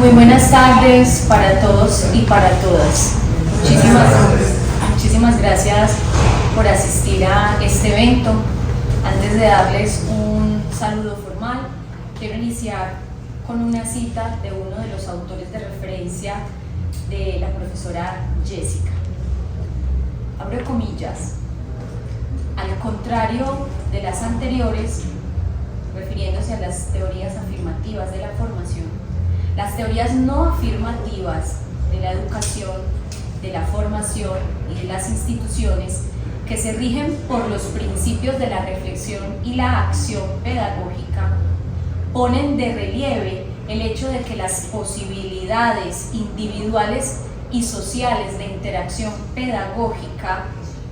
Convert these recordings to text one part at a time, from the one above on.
Muy buenas tardes para todos y para todas. Muchísimas gracias por asistir a este evento. Antes de darles un saludo formal, quiero iniciar con una cita de uno de los autores de referencia de la profesora Jessica. Abro comillas. Al contrario de las anteriores, refiriéndose a las teorías afirmativas de la formación, las teorías no afirmativas de la educación, de la formación y de las instituciones que se rigen por los principios de la reflexión y la acción pedagógica ponen de relieve el hecho de que las posibilidades individuales y sociales de interacción pedagógica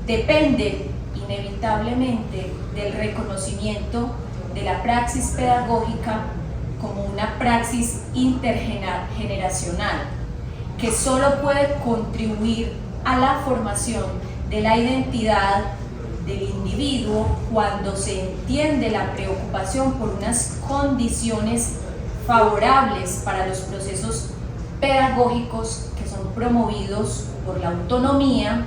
dependen inevitablemente del reconocimiento de la praxis pedagógica como una praxis intergeneracional que solo puede contribuir a la formación de la identidad del individuo cuando se entiende la preocupación por unas condiciones favorables para los procesos pedagógicos que son promovidos por la autonomía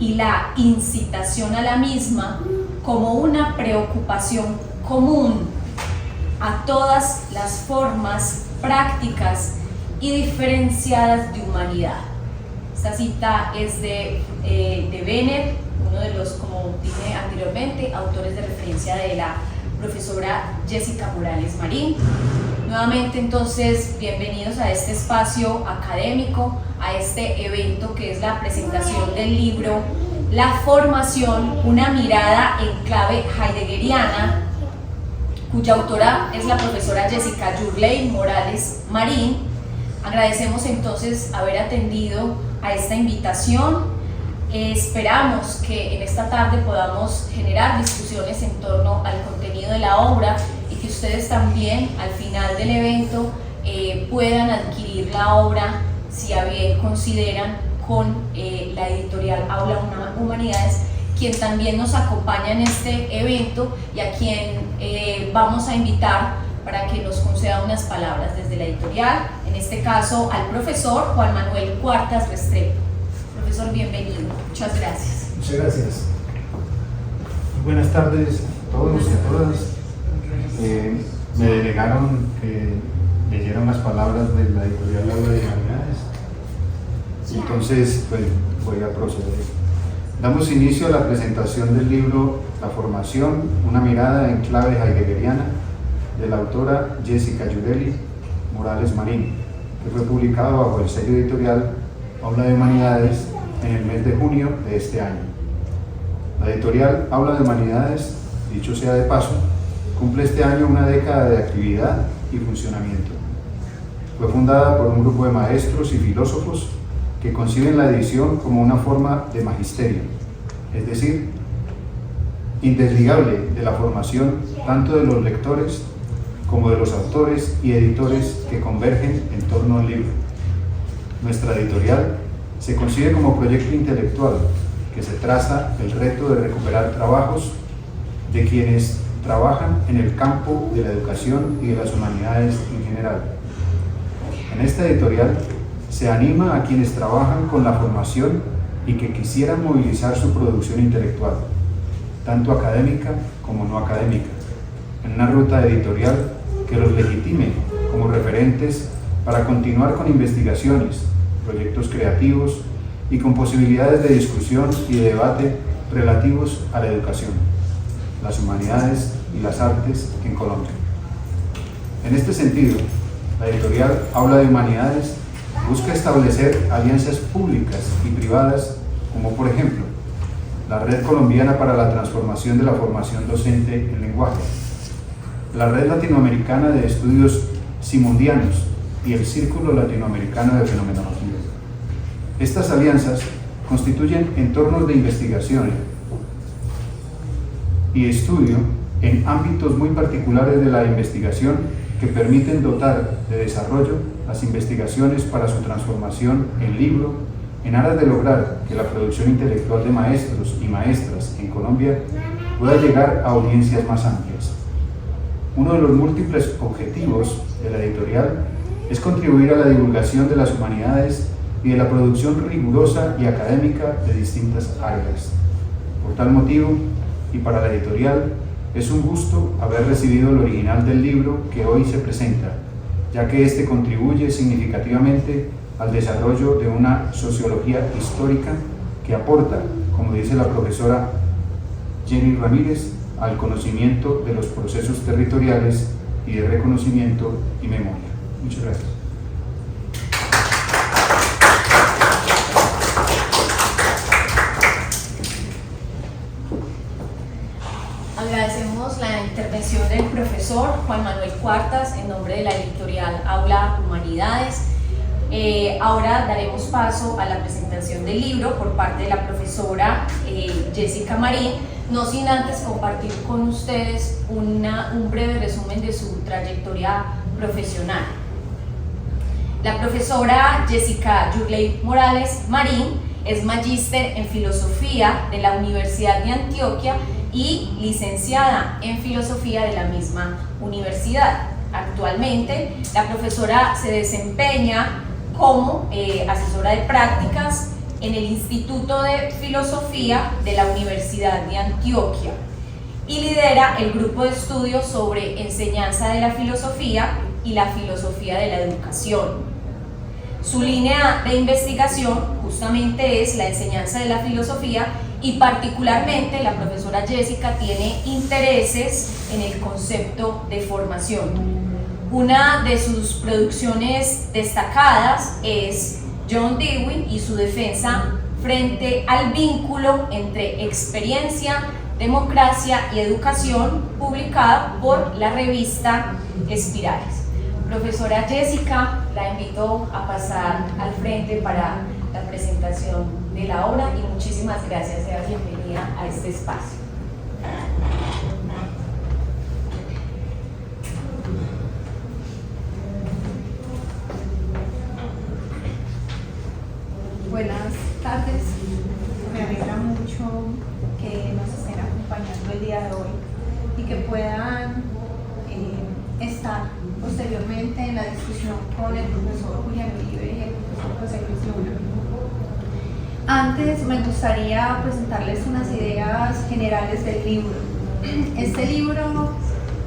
y la incitación a la misma como una preocupación común a todas las formas prácticas y diferenciadas de humanidad. Esta cita es de Bennett, uno de los, como dije anteriormente, autores de referencia de la profesora Jessica Morales Marín. Nuevamente, entonces, bienvenidos a este espacio académico, a este evento que es la presentación del libro La formación, una mirada en clave heideggeriana, cuya autora es la profesora Jessica Yurley Morales Marín. Agradecemos entonces haber atendido a esta invitación. Esperamos que en esta tarde podamos generar discusiones en torno al contenido de la obra y que ustedes también al final del evento puedan adquirir la obra, si a bien consideran, con la editorial Aula Humanidades, quien también nos acompaña en este evento y a quien vamos a invitar para que nos conceda unas palabras desde la editorial, en este caso al profesor Juan Manuel Cuartas Restrepo. Profesor, bienvenido. Muchas gracias. Muchas gracias. Buenas tardes a todos y a todas. Me delegaron que leyeran las palabras de la editorial Aula de Humanidades. Entonces, pues, voy a proceder. Damos inicio a la presentación del libro La formación, una mirada en clave heideggeriana, de la autora Jessica Yurley Morales Marín, que fue publicado bajo el sello editorial Aula de Humanidades en el mes de junio de este año. La editorial Aula de Humanidades, dicho sea de paso, cumple este año una década de actividad y funcionamiento. Fue fundada por un grupo de maestros y filósofos que conciben la edición como una forma de magisterio, es decir, indesligable de la formación tanto de los lectores como de los autores y editores que convergen en torno al libro. Nuestra editorial se concibe como proyecto intelectual que se traza el reto de recuperar trabajos de quienes trabajan en el campo de la educación y de las humanidades en general. En esta editorial se anima a quienes trabajan con la formación y que quisieran movilizar su producción intelectual, tanto académica como no académica, en una ruta editorial que los legitime como referentes para continuar con investigaciones, proyectos creativos y con posibilidades de discusión y de debate relativos a la educación, las humanidades y las artes en Colombia. En este sentido, la editorial Aula de Humanidades busca establecer alianzas públicas y privadas, como por ejemplo, la Red Colombiana para la Transformación de la Formación Docente en Lenguaje, la Red Latinoamericana de Estudios Simundianos y el Círculo Latinoamericano de Fenomenología. Estas alianzas constituyen entornos de investigación y estudio en ámbitos muy particulares de la investigación que permiten dotar de desarrollo las investigaciones para su transformación en libro, en aras de lograr que la producción intelectual de maestros y maestras en Colombia pueda llegar a audiencias más amplias. Uno de los múltiples objetivos de la editorial es contribuir a la divulgación de las humanidades y de la producción rigurosa y académica de distintas áreas. Por tal motivo, y para la editorial, es un gusto haber recibido el original del libro que hoy se presenta, ya que este contribuye significativamente al desarrollo de una sociología histórica que aporta, como dice la profesora Jenny Ramírez, al conocimiento de los procesos territoriales y de reconocimiento y memoria. Muchas gracias. Agradecemos la intervención del profesor Juan Manuel Cuartas en nombre de la editorial Aula Humanidades. Ahora daremos paso a la presentación del libro por parte de la profesora Jessica Marín, no sin antes compartir con ustedes un breve resumen de su trayectoria profesional. La profesora Jessica Yurley Morales Marín es magíster en filosofía de la Universidad de Antioquia y licenciada en filosofía de la misma universidad. Actualmente, la profesora se desempeña como asesora de prácticas en el Instituto de Filosofía de la Universidad de Antioquia y lidera el grupo de estudios sobre enseñanza de la filosofía y la filosofía de la educación. Su línea de investigación justamente es la enseñanza de la filosofía y particularmente la profesora Jessica tiene intereses en el concepto de formación. Una de sus producciones destacadas es John Dewey y su defensa frente al vínculo entre experiencia, democracia y educación, publicada por la revista Espirales. Profesora Jessica, la invito a pasar al frente para la presentación de la obra y muchísimas gracias, sea bienvenida a este espacio. Buenas tardes, me alegra mucho que nos estén acompañando el día de hoy y que puedan estar posteriormente en la discusión con el profesor Julián Uribe y el profesor José Luis Luna. Antes me gustaría presentarles unas ideas generales del libro. Este libro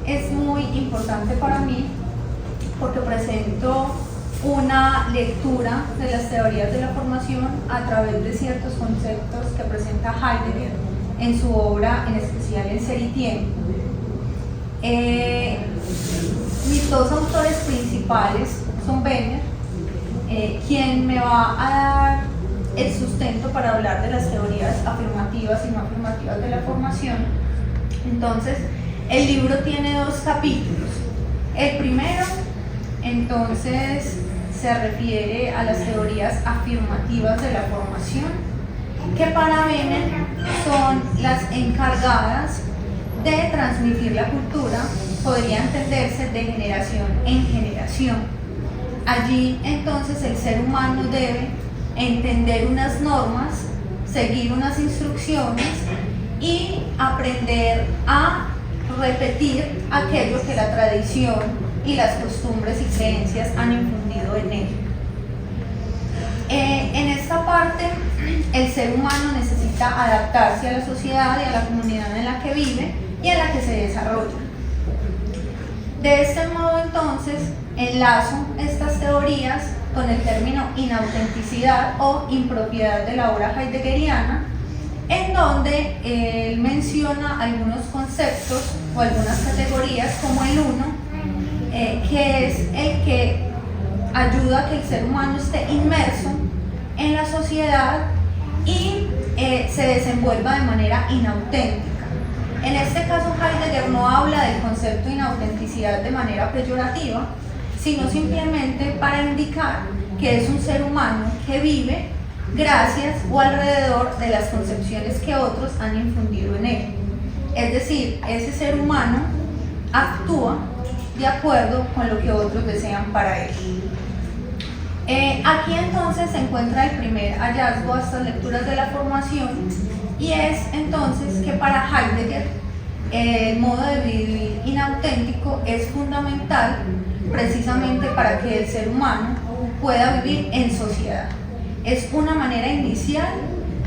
es muy importante para mí porque presento una lectura de las teorías de la formación a través de ciertos conceptos que presenta Heidegger en su obra, en especial en Ser y Tiempo. Mis dos autores principales son Weber, quien me va a dar el sustento para hablar de las teorías afirmativas y no afirmativas de la formación. Entonces, el libro tiene dos capítulos. El primero, entonces, se refiere a las teorías afirmativas de la formación, que para Weber son las encargadas de transmitir la cultura, podría entenderse de generación en generación. Allí entonces el ser humano debe entender unas normas, seguir unas instrucciones y aprender a repetir aquello que la tradición y las costumbres y creencias han infundido en él. En esta parte, el ser humano necesita adaptarse a la sociedad y a la comunidad en la que vive y en la que se desarrolla. De este modo, entonces, enlazo estas teorías con el término inautenticidad o impropiedad de la obra heideggeriana, en donde él menciona algunos conceptos o algunas categorías como el uno, que es el que ayuda a que el ser humano esté inmerso en la sociedad y se desenvuelva de manera inauténtica. En este caso, Heidegger no habla del concepto de inautenticidad de manera peyorativa, sino simplemente para indicar que es un ser humano que vive gracias o alrededor de las concepciones que otros han infundido en él. Es decir, ese ser humano actúa de acuerdo con lo que otros desean para él. Aquí entonces se encuentra el primer hallazgo a estas lecturas de la formación, y es entonces que para Heidegger el modo de vivir inauténtico es fundamental precisamente para que el ser humano pueda vivir en sociedad. Es una manera inicial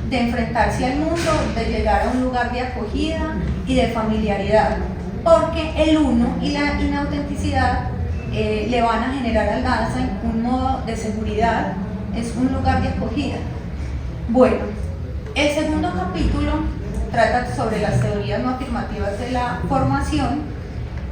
de enfrentarse al mundo, de llegar a un lugar de acogida y de familiaridad, porque el uno y la inautenticidad le van a generar al Dasein un modo de seguridad, es un lugar de acogida. Bueno, el segundo capítulo trata sobre las teorías no afirmativas de la formación,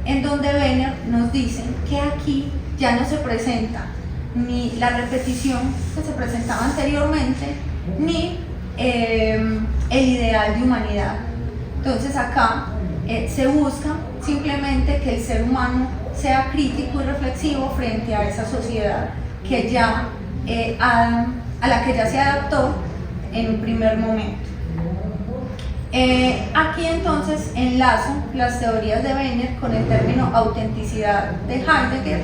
en donde Benner nos dice que aquí ya no se presenta ni la repetición que se presentaba anteriormente, ni el ideal de humanidad. Entonces acá se busca simplemente que el ser humano sea crítico y reflexivo frente a esa sociedad que ya, a la que ya se adaptó en un primer momento. Aquí entonces enlazo las teorías de Benner con el término autenticidad de Heidegger.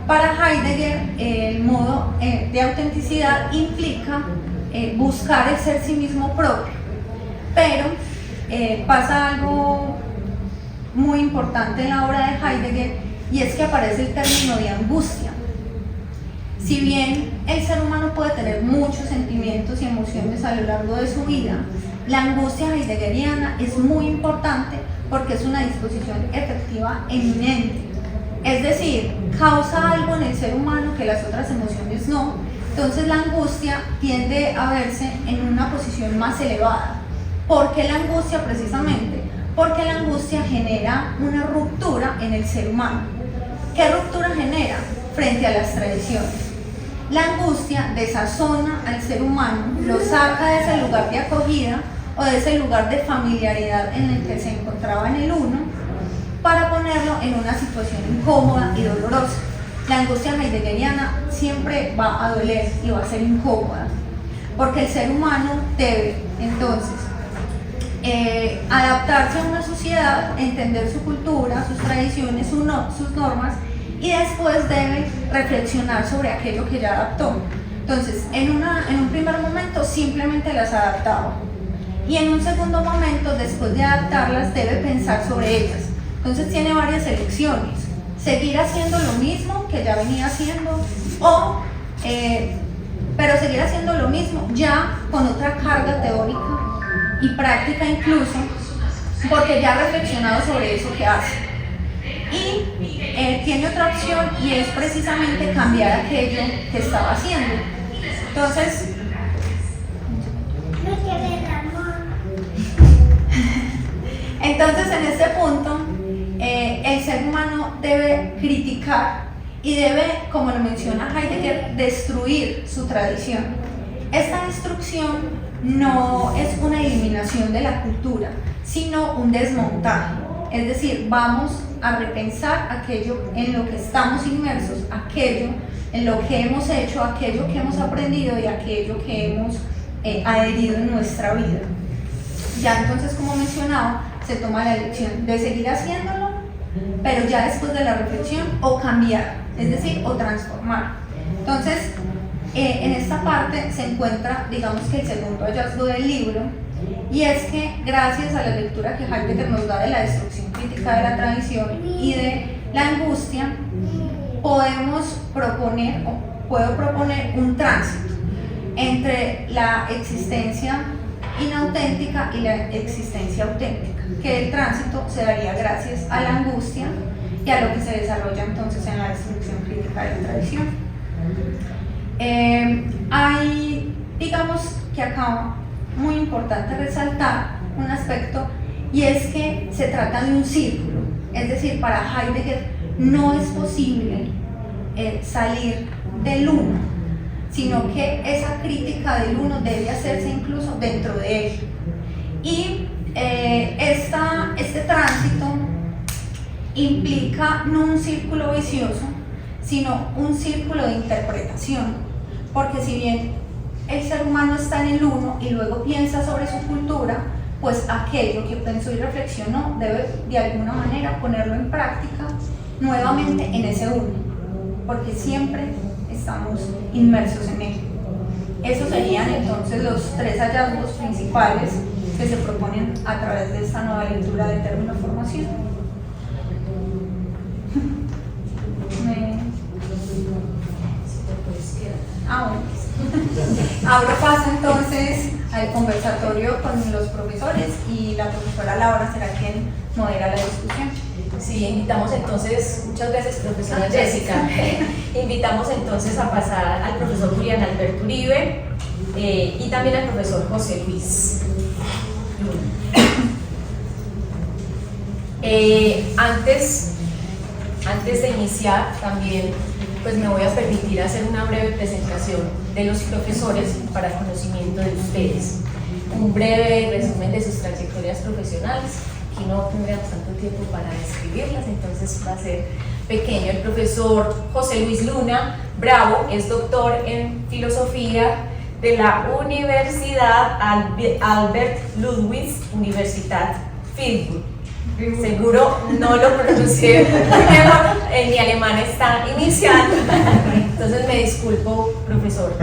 Para Heidegger, el modo de autenticidad implica buscar el ser sí mismo propio, pero pasa algo muy importante en la obra de Heidegger, y es que aparece el término de angustia. Si bien el ser humano puede tener muchos sentimientos y emociones a lo largo de su vida, la angustia heideggeriana es muy importante porque es una disposición efectiva eminente. Es decir, causa algo en el ser humano que las otras emociones no. Entonces la angustia tiende a verse en una posición más elevada. ¿Por qué la angustia? Precisamente porque la angustia genera una ruptura en el ser humano. ¿Qué ruptura genera? Frente a las tradiciones. La angustia desazona al ser humano, lo saca de ese lugar de acogida o de ese lugar de familiaridad en el que se encontraba en el uno, para ponerlo en una situación incómoda y dolorosa. La angustia heideggeriana siempre va a doler y va a ser incómoda, porque el ser humano debe entonces adaptarse a una sociedad, entender su cultura, sus tradiciones, sus normas, y después debe reflexionar sobre aquello que ya adaptó. Entonces, en un primer momento simplemente las adaptaba, y en un segundo momento, después de adaptarlas, debe pensar sobre ellas. Entonces tiene varias elecciones: seguir haciendo lo mismo que ya venía haciendo, pero seguir haciendo lo mismo ya con otra carga teórica y práctica incluso, porque ya ha reflexionado sobre eso que hace. Y tiene otra opción, y es precisamente cambiar aquello que estaba haciendo. Entonces, en este punto, el ser humano debe criticar y debe, como lo menciona Heidegger, destruir su tradición. Esta destrucción no es una eliminación de la cultura, sino un desmontaje. Es decir, vamos a repensar aquello en lo que estamos inmersos, aquello en lo que hemos hecho, aquello que hemos aprendido y aquello que hemos adherido en nuestra vida. Ya entonces, como mencionaba, se toma la elección de seguir haciéndolo, pero ya después de la reflexión, o cambiar, es decir, o transformar. Entonces, en esta parte se encuentra, digamos que el segundo hallazgo del libro, y es que gracias a la lectura que Heidegger nos da de la destrucción crítica de la tradición y de la angustia, puedo proponer un tránsito entre la existencia inauténtica y la existencia auténtica, que el tránsito se daría gracias a la angustia y a lo que se desarrolla entonces en la destrucción crítica de la tradición. Hay, digamos que acá, muy importante resaltar un aspecto, y es que se trata de un círculo. Es decir, para Heidegger no es posible salir del uno, sino que esa crítica del uno debe hacerse incluso dentro de él. Y este tránsito implica no un círculo vicioso, sino un círculo de interpretación, porque si bien el ser humano está en el uno y luego piensa sobre su cultura, pues aquello que pensó y reflexionó debe de alguna manera ponerlo en práctica nuevamente en ese uno, porque siempre estamos inmersos en él. Esos serían entonces los tres hallazgos principales que se proponen a través de esta nueva lectura del término formación. Abro paso entonces al conversatorio con los profesores y la profesora Laura será quien modera la discusión. Sí, invitamos entonces, muchas gracias profesora Jessica, invitamos entonces a pasar al profesor Julián Alberto Uribe y también al profesor José Luis. Antes de iniciar también pues me voy a permitir hacer una breve presentación de los profesores para conocimiento de ustedes. Un breve resumen de sus trayectorias profesionales. Aquí no tendremos tanto tiempo para describirlas, entonces va a ser pequeño. El profesor José Luis Luna Bravo es doctor en filosofía de la Universidad Albert Ludwigs Universität Freiburg. Seguro no lo pronuncié porque mi alemán está iniciando, entonces me disculpo, profesor.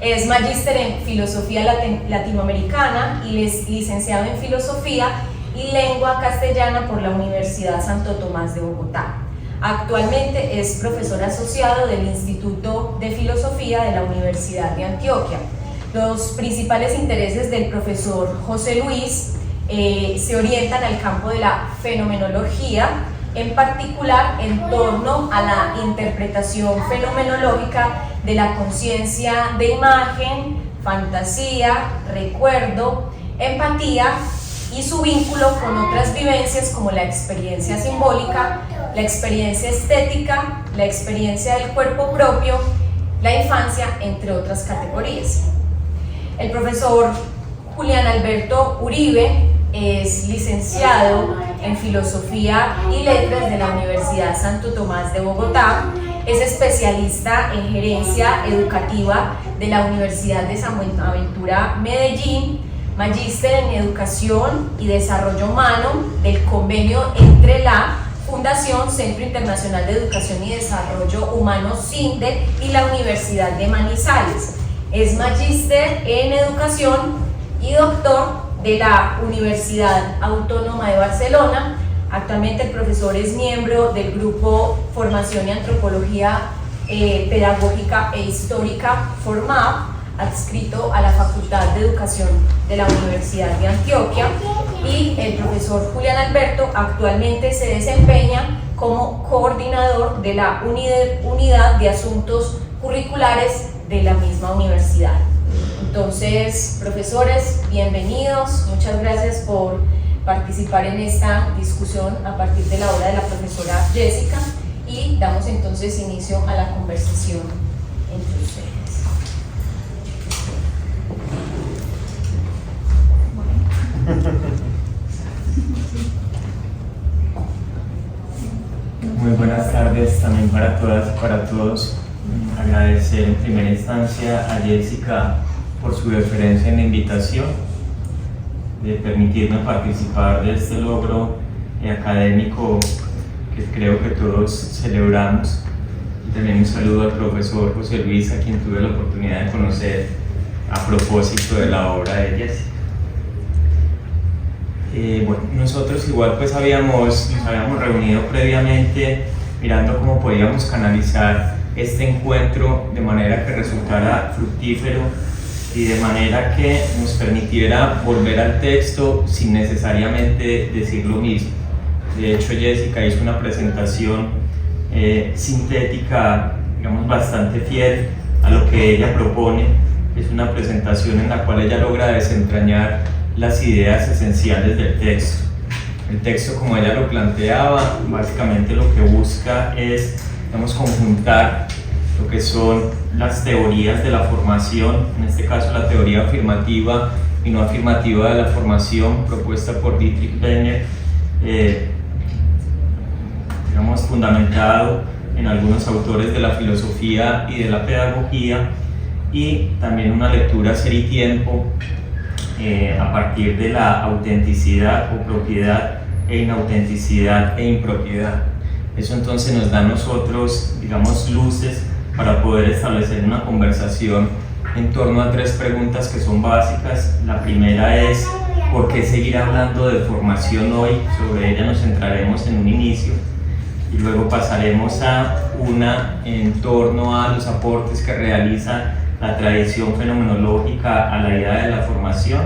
Es magíster en filosofía latinoamericana y es licenciado en filosofía y lengua castellana por la Universidad Santo Tomás de Bogotá. Actualmente es profesor asociado del Instituto de Filosofía de la Universidad de Antioquia. Los principales intereses del profesor José Luis se orientan al campo de la fenomenología, en particular en torno a la interpretación fenomenológica de la conciencia de imagen, fantasía, recuerdo, empatía y su vínculo con otras vivencias como la experiencia simbólica, la experiencia estética, la experiencia del cuerpo propio, la infancia, entre otras categorías. El profesor Julián Alberto Uribe es licenciado en Filosofía y Letras de la Universidad Santo Tomás de Bogotá, es especialista en Gerencia Educativa de la Universidad de San Buenaventura Medellín, magíster en Educación y Desarrollo Humano del convenio entre la Fundación Centro Internacional de Educación y Desarrollo Humano CINDE y la Universidad de Manizales. Es magíster en Educación y doctor de la Universidad Autónoma de Barcelona. Actualmente el profesor es miembro del grupo Formación y Antropología Pedagógica e Histórica FORMAP, adscrito a la Facultad de Educación de la Universidad de Antioquia, y el profesor Julián Alberto actualmente se desempeña como coordinador de la Unidad de Asuntos Curriculares de la misma universidad. Entonces, profesores, bienvenidos, muchas gracias por participar en esta discusión a partir de la obra de la profesora Jessica, y damos entonces inicio a la conversación entre ustedes. Muy buenas tardes también para todas y para todos. Agradecer en primera instancia a Jessica por su deferencia en la invitación, de permitirme participar de este logro académico que creo que todos celebramos. Y también un saludo al profesor José Luis, a quien tuve la oportunidad de conocer a propósito de la obra de Jessica. Bueno, nosotros igual pues nos habíamos reunido previamente mirando cómo podíamos canalizar este encuentro de manera que resultara fructífero y de manera que nos permitiera volver al texto sin necesariamente decir lo mismo. De hecho, Jessica hizo una presentación sintética, digamos, bastante fiel a lo que ella propone. Es una presentación en la cual ella logra desentrañar las ideas esenciales del texto. El texto, como ella lo planteaba, básicamente lo que busca es, digamos, conjuntar lo que son las teorías de la formación, en este caso la teoría afirmativa y no afirmativa de la formación propuesta por Dietrich Benner, digamos, fundamentado en algunos autores de la filosofía y de la pedagogía, y también una lectura Ser y Tiempo a partir de la autenticidad o propiedad e inautenticidad e impropiedad. Eso entonces nos da a nosotros, digamos, luces para poder establecer una conversación en torno a tres preguntas que son básicas. La primera es: ¿por qué seguir hablando de formación hoy? Sobre ella nos centraremos en un inicio, y luego pasaremos a una en torno a los aportes que realiza la tradición fenomenológica a la idea de la formación,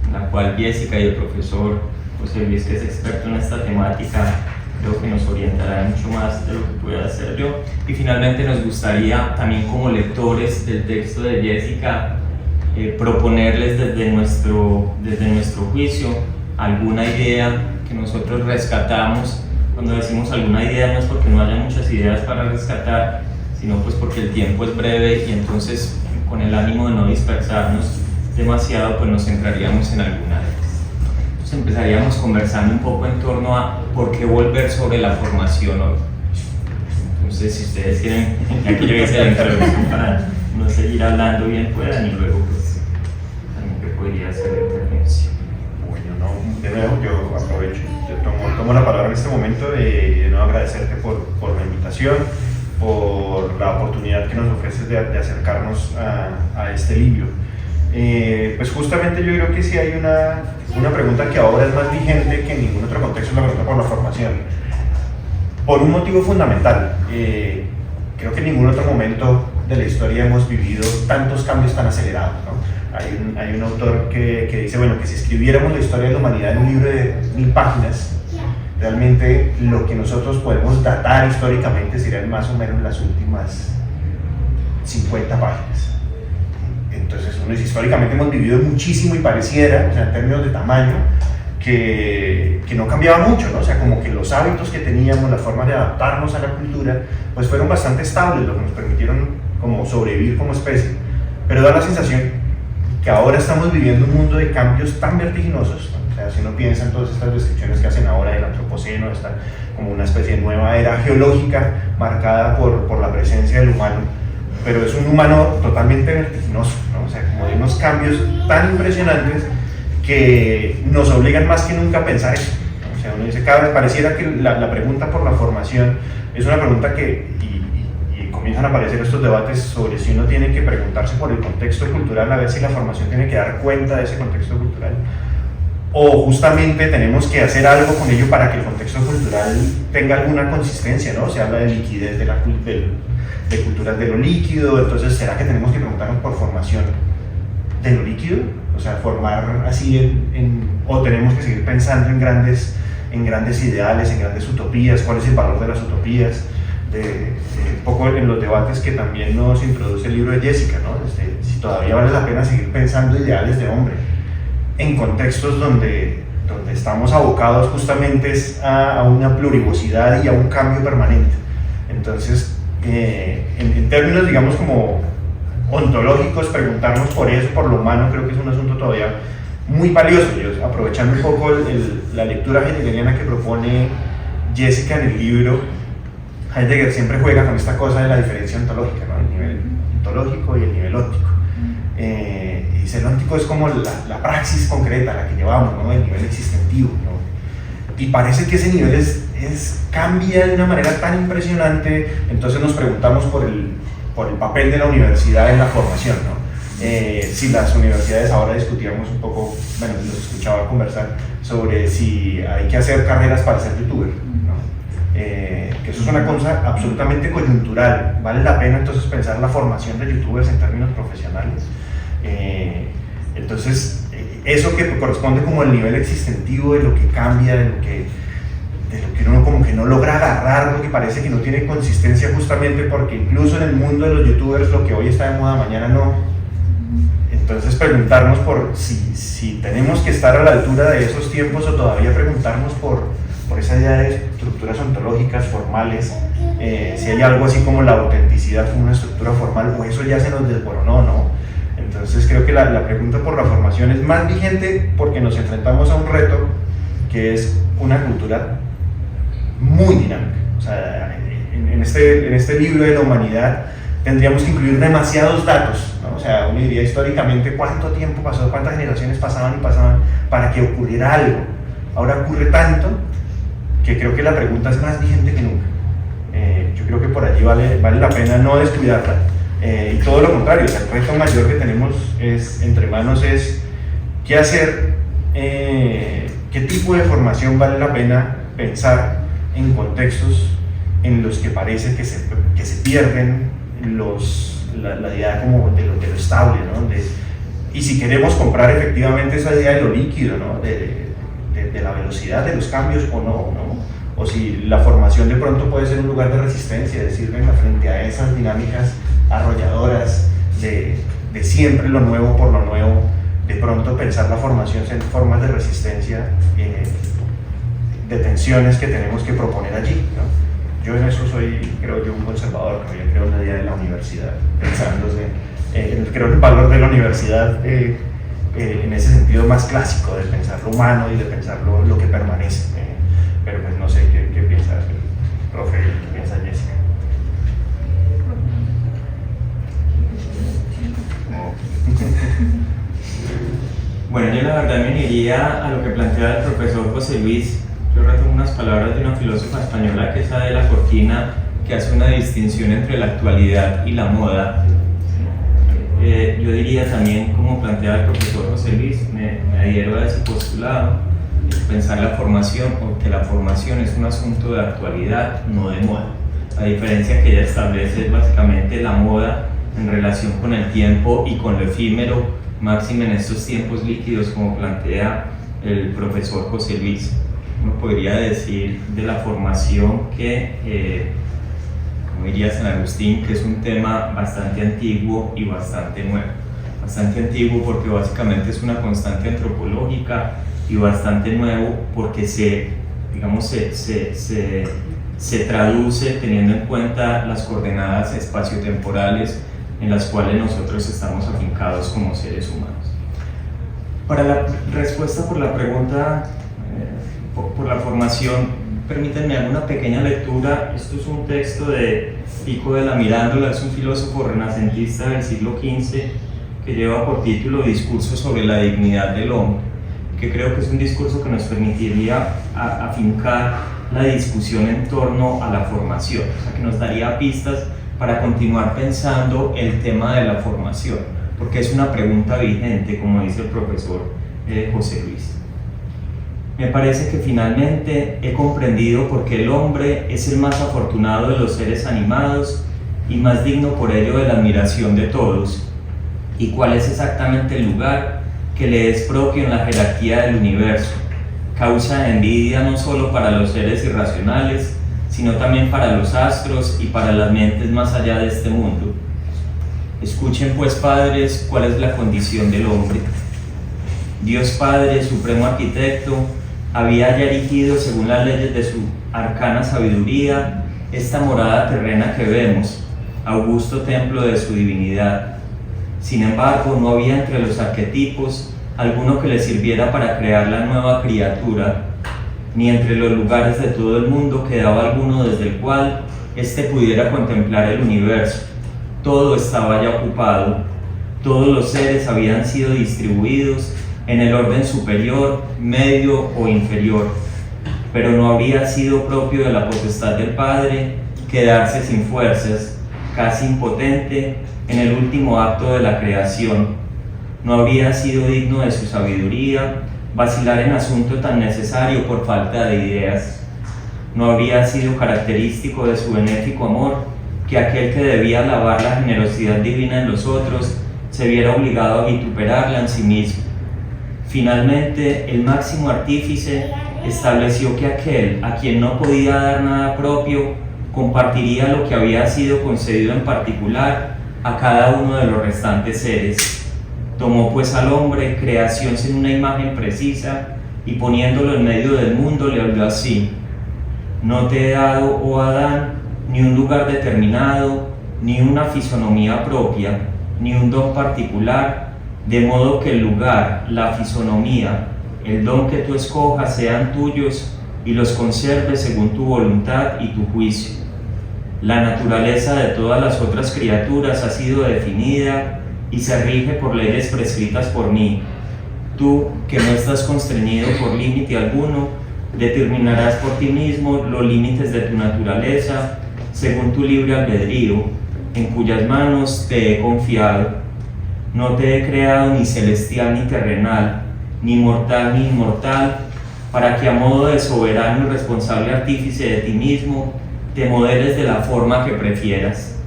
en la cual Jessica y el profesor José Luis, que es experto en esta temática, creo que nos orientará mucho más de lo que pueda hacer yo. Y finalmente nos gustaría también, como lectores del texto de Jessica, proponerles desde nuestro juicio alguna idea que nosotros rescatamos. Cuando decimos alguna idea no es porque no haya muchas ideas para rescatar, sino pues porque el tiempo es breve y entonces, con el ánimo de no dispersarnos demasiado, pues nos centraríamos en alguna de ellas. Entonces empezaríamos conversando un poco en torno a por qué volver sobre la formación hoy. Entonces, si ustedes quieren, aquí yo hice la introducción para no seguir hablando bien, puedan, y luego pues también que podría hacer la intervención. Bueno, no, de nuevo yo aprovecho, yo tomo la palabra en este momento de nuevo agradecerte por la invitación, por la oportunidad que nos ofreces de acercarnos a este libro. Pues justamente yo creo que sí hay una pregunta que ahora es más vigente que en ningún otro contexto, es la pregunta por la formación. Por un motivo fundamental, creo que en ningún otro momento de la historia hemos vivido tantos cambios tan acelerados, ¿no? Hay un autor que dice, bueno, que si escribiéramos la historia de la humanidad en un libro de 1000 páginas, realmente lo que nosotros podemos datar históricamente serían más o menos las últimas 50 páginas. Entonces uno dice, históricamente hemos vivido muchísimo y pareciera, o sea, en términos de tamaño, que no cambiaba mucho, ¿no? O sea, como que los hábitos que teníamos, las formas de adaptarnos a la cultura, pues fueron bastante estables, lo que nos permitieron como sobrevivir como especie. Pero da la sensación que ahora estamos viviendo un mundo de cambios tan vertiginosos, ¿no? O sea, si uno piensa en todas estas descripciones que hacen ahora del antropoceno, está como una especie de nueva era geológica marcada por la presencia del humano, pero es un humano totalmente vertiginoso, ¿no? O sea, como de unos cambios tan impresionantes que nos obligan más que nunca a pensar eso, ¿no? O sea, uno dice, cada vez pareciera que la pregunta por la formación es una pregunta que, y comienzan a aparecer estos debates sobre si uno tiene que preguntarse por el contexto cultural, a ver si la formación tiene que dar cuenta de ese contexto cultural, o justamente tenemos que hacer algo con ello para que el contexto cultural tenga alguna consistencia, ¿no? Se habla de liquidez de culturas de lo líquido, entonces ¿será que tenemos que preguntarnos por formación de lo líquido? O sea, formar así o tenemos que seguir pensando en grandes ideales, en grandes utopías. ¿Cuál es el valor de las utopías? Un poco en los debates que también nos introduce el libro de Jessica, ¿no? Si todavía vale la pena seguir pensando ideales de hombre en contextos donde estamos abocados justamente a una plurivocidad y a un cambio permanente. Entonces, en términos, digamos, como ontológicos, preguntarnos por eso, por lo humano, creo que es un asunto todavía muy valioso. Yo, aprovechando un poco la lectura heideggeriana que propone Jessica en el libro, Heidegger siempre juega con esta cosa de la diferencia ontológica, ¿no? El nivel ontológico y el nivel óptico. Y el óptico es como la praxis concreta, la que llevamos, ¿no? El nivel existentivo, ¿no? Y parece que ese nivel cambia de una manera tan impresionante. Entonces nos preguntamos por el papel de la universidad en la formación, ¿no? Si las universidades, ahora discutíamos un poco, bueno, los escuchaba conversar sobre si hay que hacer carreras para ser youtuber, ¿no? Que eso es una cosa absolutamente coyuntural. Vale la pena entonces pensar la formación de youtubers en términos profesionales. Entonces, eso que corresponde como al nivel existentivo de lo que cambia, de lo que uno como que no logra agarrar, lo que parece que no tiene consistencia, justamente porque incluso en el mundo de los youtubers lo que hoy está de moda, mañana no. Entonces preguntarnos por si tenemos que estar a la altura de esos tiempos, o todavía preguntarnos por esa idea de estructuras ontológicas, formales, si hay algo así como la autenticidad como una estructura formal, o eso ya se nos desboronó, ¿no? Entonces creo que la pregunta por la formación es más vigente porque nos enfrentamos a un reto que es una cultura muy dinámica. O sea, en este libro de la humanidad tendríamos que incluir demasiados datos, ¿no? O sea, uno diría históricamente cuánto tiempo pasó, cuántas generaciones pasaban para que ocurriera algo. Ahora ocurre tanto que creo que la pregunta es más vigente que nunca. Yo creo que por allí vale la pena no descuidarla. Y todo lo contrario, o sea, el reto mayor que tenemos entre manos es qué hacer, qué tipo de formación vale la pena pensar en contextos en los que parece que se pierden los la idea como de lo estable, ¿no? Y si queremos comprar efectivamente esa idea de lo líquido, ¿no? de la velocidad de los cambios o no, o si la formación de pronto puede ser un lugar de resistencia, decir, venga, frente a esas dinámicas arrolladoras de siempre lo nuevo por lo nuevo, de pronto pensar la formación en formas de resistencia, de tensiones que tenemos que proponer allí, ¿no? Yo en eso soy, creo yo, un conservador, yo creo en la idea de la universidad, pensándose, creo en el valor de la universidad en ese sentido más clásico, de pensar lo humano y de pensar lo que permanece, pero pues no sé qué piensa el profe, qué piensa Jessica. Bueno, yo la verdad me iría a lo que plantea el profesor José Luis. Yo retomo unas palabras de una filósofa española, que es Adela Cortina, que hace una distinción entre la actualidad y la moda. Yo diría también, como plantea el profesor José Luis, me adhiero a ese postulado, pensar la formación, porque la formación es un asunto de actualidad, no de moda. La diferencia que ella establece es básicamente la moda en relación con el tiempo y con lo efímero, máxime en estos tiempos líquidos, como plantea el profesor José Luis. Uno podría decir de la formación que, como diría San Agustín, que es un tema bastante antiguo y bastante nuevo. Bastante antiguo porque básicamente es una constante antropológica, y bastante nuevo porque se traduce teniendo en cuenta las coordenadas espaciotemporales en las cuales nosotros estamos afincados como seres humanos. Para la respuesta por la pregunta, por la formación, permítanme una pequeña lectura. Esto es un texto de Pico de la Mirandola, es un filósofo renacentista del siglo XV que lleva por título Discurso sobre la dignidad del hombre, que creo que es un discurso que nos permitiría afincar la discusión en torno a la formación, o sea, que nos daría pistas para continuar pensando el tema de la formación, porque es una pregunta vigente, como dice el profesor José Luis. Me parece que finalmente he comprendido por qué el hombre es el más afortunado de los seres animados y más digno por ello de la admiración de todos, y cuál es exactamente el lugar que le es propio en la jerarquía del universo, causa de envidia no solo para los seres irracionales, sino también para los astros y para las mentes más allá de este mundo. Escuchen pues, padres, cuál es la condición del hombre. Dios Padre, supremo arquitecto, había ya erigido, según las leyes de su arcana sabiduría, esta morada terrena que vemos, augusto templo de su divinidad. Sin embargo, no había entre los arquetipos alguno que le sirviera para crear la nueva criatura, ni entre los lugares de todo el mundo quedaba alguno desde el cual éste pudiera contemplar el universo. Todo estaba ya ocupado, todos los seres habían sido distribuidos en el orden superior, medio o inferior, pero no habría sido propio de la potestad del Padre quedarse sin fuerzas, casi impotente en el último acto de la creación. No habría sido digno de su sabiduría vacilar en asunto tan necesario por falta de ideas. No habría sido característico de su benéfico amor que aquel que debía alabar la generosidad divina en los otros se viera obligado a vituperarla en sí mismo. Finalmente, el máximo artífice estableció que aquel a quien no podía dar nada propio compartiría lo que había sido concedido en particular a cada uno de los restantes seres. Tomó pues al hombre, creación sin una imagen precisa, y poniéndolo en medio del mundo le habló así: no te he dado, oh Adán, ni un lugar determinado, ni una fisonomía propia, ni un don particular, de modo que el lugar, la fisonomía, el don que tú escojas sean tuyos y los conserves según tu voluntad y tu juicio. La naturaleza de todas las otras criaturas ha sido definida y se rige por leyes prescritas por mí. Tú, que no estás constreñido por límite alguno, determinarás por ti mismo los límites de tu naturaleza, según tu libre albedrío, en cuyas manos te he confiado. No te he creado ni celestial ni terrenal, ni mortal ni inmortal, para que a modo de soberano y responsable artífice de ti mismo, te modeles de la forma que prefieras.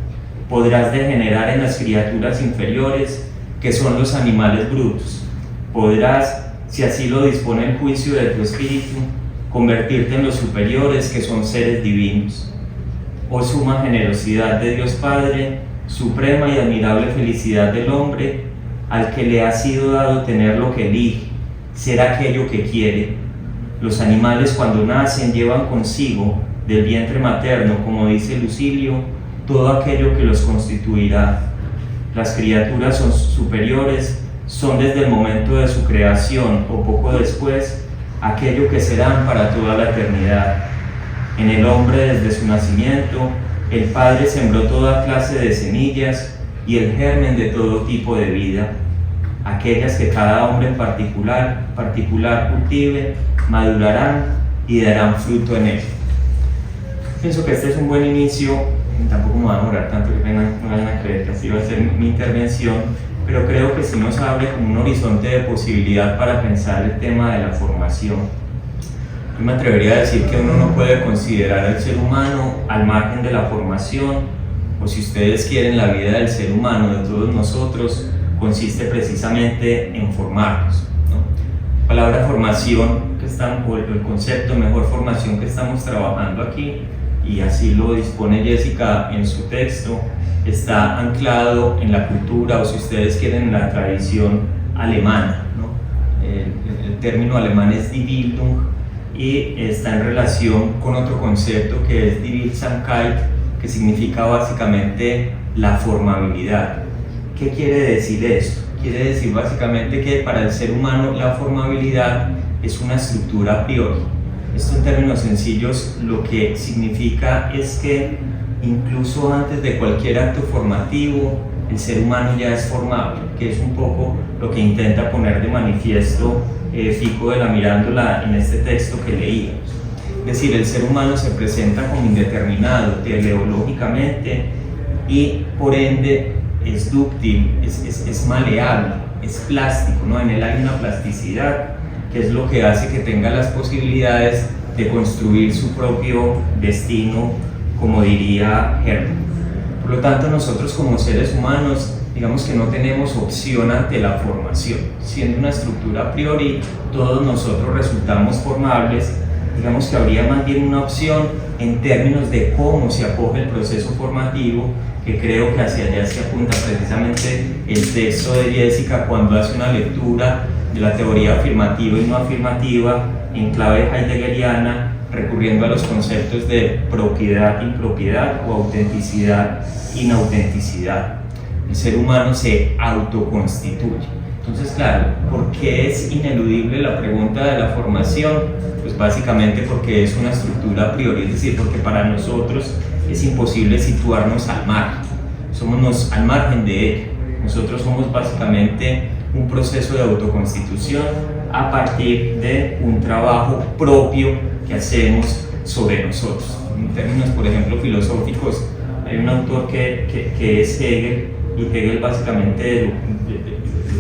podrás degenerar en las criaturas inferiores, que son los animales brutos. Podrás, si así lo dispone el juicio de tu espíritu, convertirte en los superiores, que son seres divinos. Oh suma generosidad de Dios Padre, suprema y admirable felicidad del hombre, al que le ha sido dado tener lo que elige, ser aquello que quiere. Los animales, cuando nacen, llevan consigo del vientre materno, como dice Lucilio, todo aquello que los constituirá. Las criaturas son superiores, son desde el momento de su creación o poco después aquello que serán para toda la eternidad. En el hombre, desde su nacimiento, el Padre sembró toda clase de semillas y el germen de todo tipo de vida, aquellas que cada hombre en particular cultive, madurarán y darán fruto en él. Pienso que este es un buen inicio, tampoco me va a demorar tanto, que no vayan a creer que así va a ser mi intervención, pero creo que sí nos abre como un horizonte de posibilidad para pensar el tema de la formación. Yo me atrevería a decir que uno no puede considerar al ser humano al margen de la formación, o si ustedes quieren, la vida del ser humano, de todos nosotros, consiste precisamente en formarnos, ¿no? La palabra formación, o el concepto mejor formación que estamos trabajando aquí, y así lo dispone Jessica en su texto, está anclado en la cultura, o si ustedes quieren, en la tradición alemana, ¿no? El término alemán es Die Bildung, y está en relación con otro concepto que es Die Wirksamkeit, que significa básicamente la formabilidad. ¿Qué quiere decir esto? Quiere decir básicamente que para el ser humano la formabilidad es una estructura a priori. Esto, en términos sencillos, lo que significa es que incluso antes de cualquier acto formativo, el ser humano ya es formable, que es un poco lo que intenta poner de manifiesto Fico de la Mirándola en este texto que leíamos. Es decir, el ser humano se presenta como indeterminado teleológicamente y por ende es dúctil, es maleable, es plástico, ¿no? En él hay una plasticidad que es lo que hace que tenga las posibilidades de construir su propio destino, como diría Hermann. Por lo tanto, nosotros como seres humanos, digamos que no tenemos opción ante la formación. Siendo una estructura a priori, todos nosotros resultamos formables. Digamos que habría más bien una opción en términos de cómo se acoge el proceso formativo, que creo que hacia allá se apunta precisamente el texto de Jessica cuando hace una lectura de la teoría afirmativa y no afirmativa en clave heideggeriana, recurriendo a los conceptos de propiedad, impropiedad o autenticidad, inautenticidad. El ser humano se autoconstituye. Entonces, claro, ¿por qué es ineludible la pregunta de la formación? Pues básicamente porque es una estructura a priori, es decir, porque para nosotros es imposible situarnos al margen, somos al margen de ella. Nosotros somos básicamente un proceso de autoconstitución a partir de un trabajo propio que hacemos sobre nosotros. En términos, por ejemplo, filosóficos, hay un autor que es Hegel, y Hegel básicamente